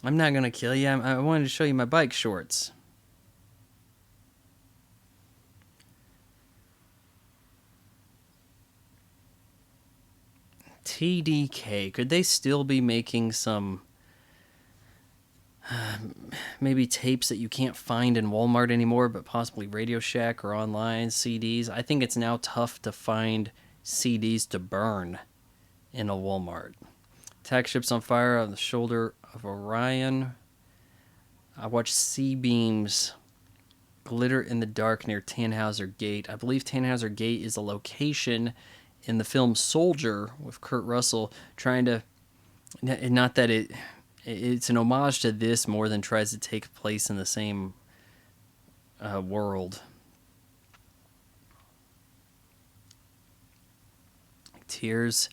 A: I'm not gonna kill you. I wanted to show you my bike shorts. TDK. Could they still be making some maybe tapes that you can't find in Walmart anymore, but possibly Radio Shack or online CDs? I think it's now tough to find CDs to burn in a Walmart. Attack ships on fire on the shoulder of Orion. I watched sea beams glitter in the dark near Tannhauser Gate. I believe Tannhauser Gate is a location in the film Soldier with Kurt Russell, trying to, not that it's an homage to this more than tries to take place in the same world. Tears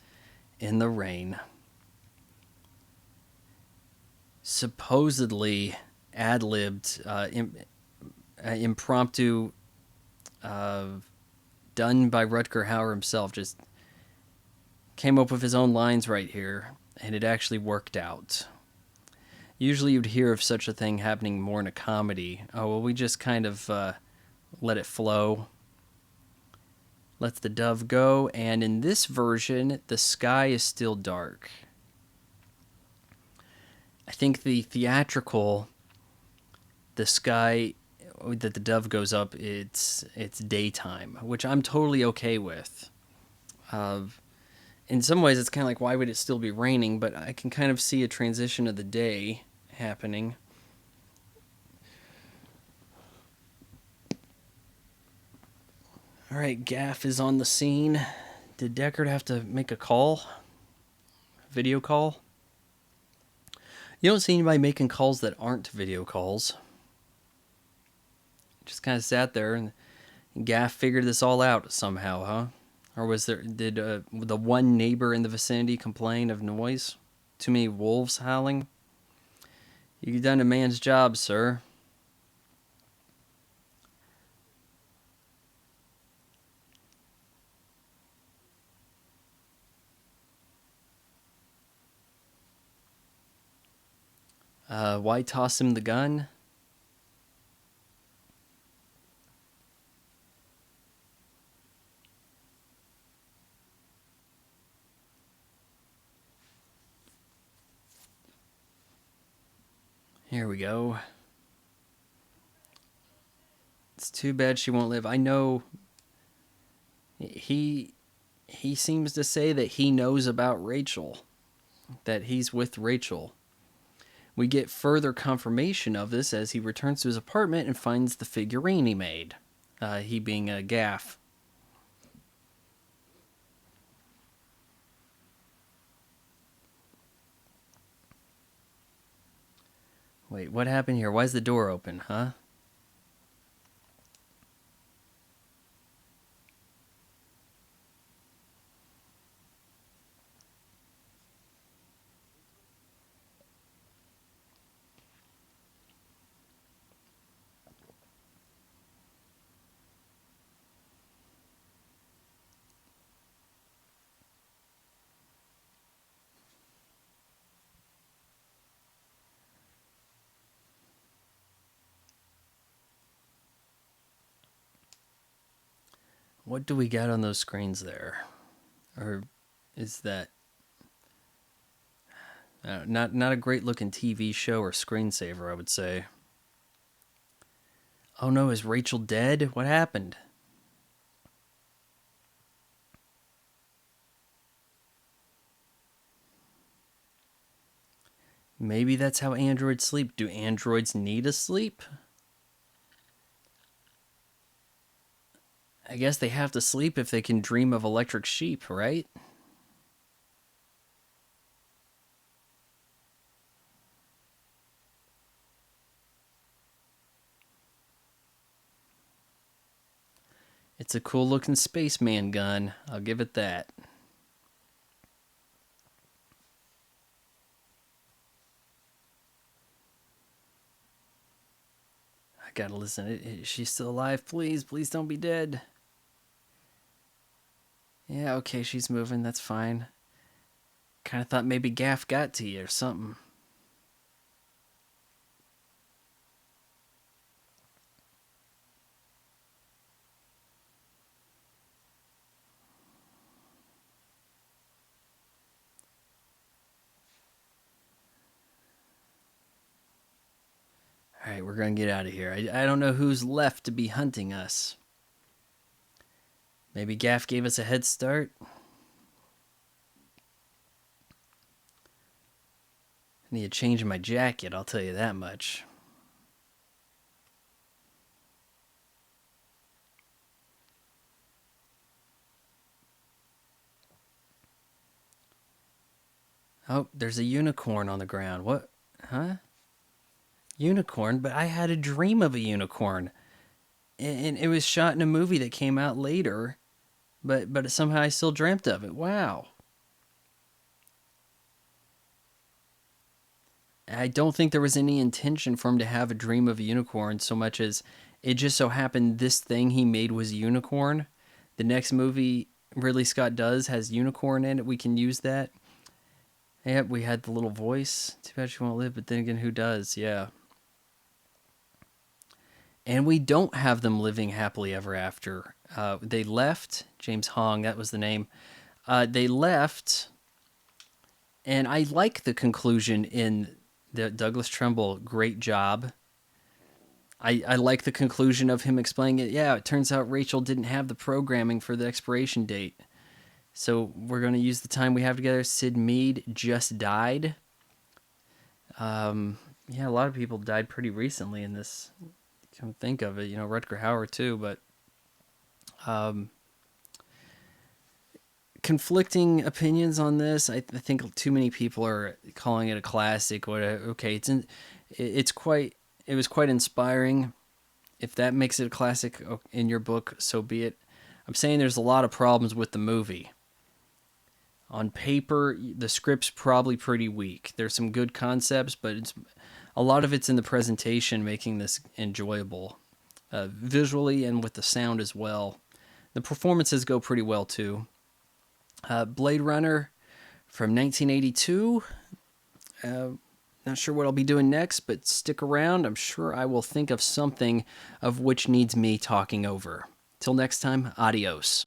A: in the Rain. Supposedly ad-libbed, impromptu, uh, done by Rutger Hauer himself. Just came up with his own lines right here, and it actually worked out. Usually you'd hear of such a thing happening more in a comedy. Oh, well, we just kind of let it flow. Lets the dove go, and in this version, the sky is still dark. I think the theatrical, the sky that the dove goes up, it's daytime, which I'm totally okay with. In some ways, it's kind of like, why would it still be raining? But I can kind of see a transition of the day happening. All right, Gaff is on the scene. Did Deckard have to make a call? Video call? You don't see anybody making calls that aren't video calls. Just kind of sat there, and Gaff figured this all out somehow, huh? Or did the one neighbor in the vicinity complain of noise? Too many wolves howling? You've done a man's job, sir. Why toss him the gun? Here we go. It's too bad she won't live. I know he seems to say that he knows about Rachel, that he's with Rachel. We get further confirmation of this as he returns to his apartment and finds the figurine he made. He being a Gaff. Wait, what happened here? Why is the door open, huh? What do we got on those screens there? Or is that not a great looking TV show or screensaver, I would say. Oh no, is Rachel dead? What happened? Maybe that's how androids sleep. Do androids need a sleep? I guess they have to sleep if they can dream of electric sheep, right? It's a cool looking spaceman gun. I'll give it that. I gotta listen. Is she still alive? Please, please don't be dead. Yeah, okay, she's moving. That's fine. Kind of thought maybe Gaff got to you or something. All right, we're gonna get out of here. I don't know who's left to be hunting us. Maybe Gaff gave us a head start. I need to change my jacket, I'll tell you that much. Oh, there's a unicorn on the ground. What? Huh? Unicorn? But I had a dream of a unicorn. And it was shot in a movie that came out later, but somehow I still dreamt of it. Wow. I don't think there was any intention for him to have a dream of a unicorn so much as it just so happened this thing he made was a unicorn. The next movie Ridley Scott does has unicorn in it. We can use that. Yeah, we had the little voice. Too bad she won't live, but then again, who does? Yeah. And we don't have them living happily ever after. They left. James Hong, that was the name. They left, and I like the conclusion in the Douglas Trumbull. Great job. I like the conclusion of him explaining it. Yeah, it turns out Rachel didn't have the programming for the expiration date. So we're going to use the time we have together. Sid Mead just died. Yeah, a lot of people died pretty recently in this. Come think of it, Rutger Hauer too, but conflicting opinions on this. I think too many people are calling it a classic. Okay, it was quite inspiring. If that makes it a classic in your book, so be it. I'm saying there's a lot of problems with the movie. On paper, the script's probably pretty weak. There's some good concepts, but a lot of it's in the presentation, making this enjoyable, visually and with the sound as well. The performances go pretty well too. Blade Runner from 1982. Not sure what I'll be doing next, but stick around. I'm sure I will think of something of which needs me talking over. Till next time, adios.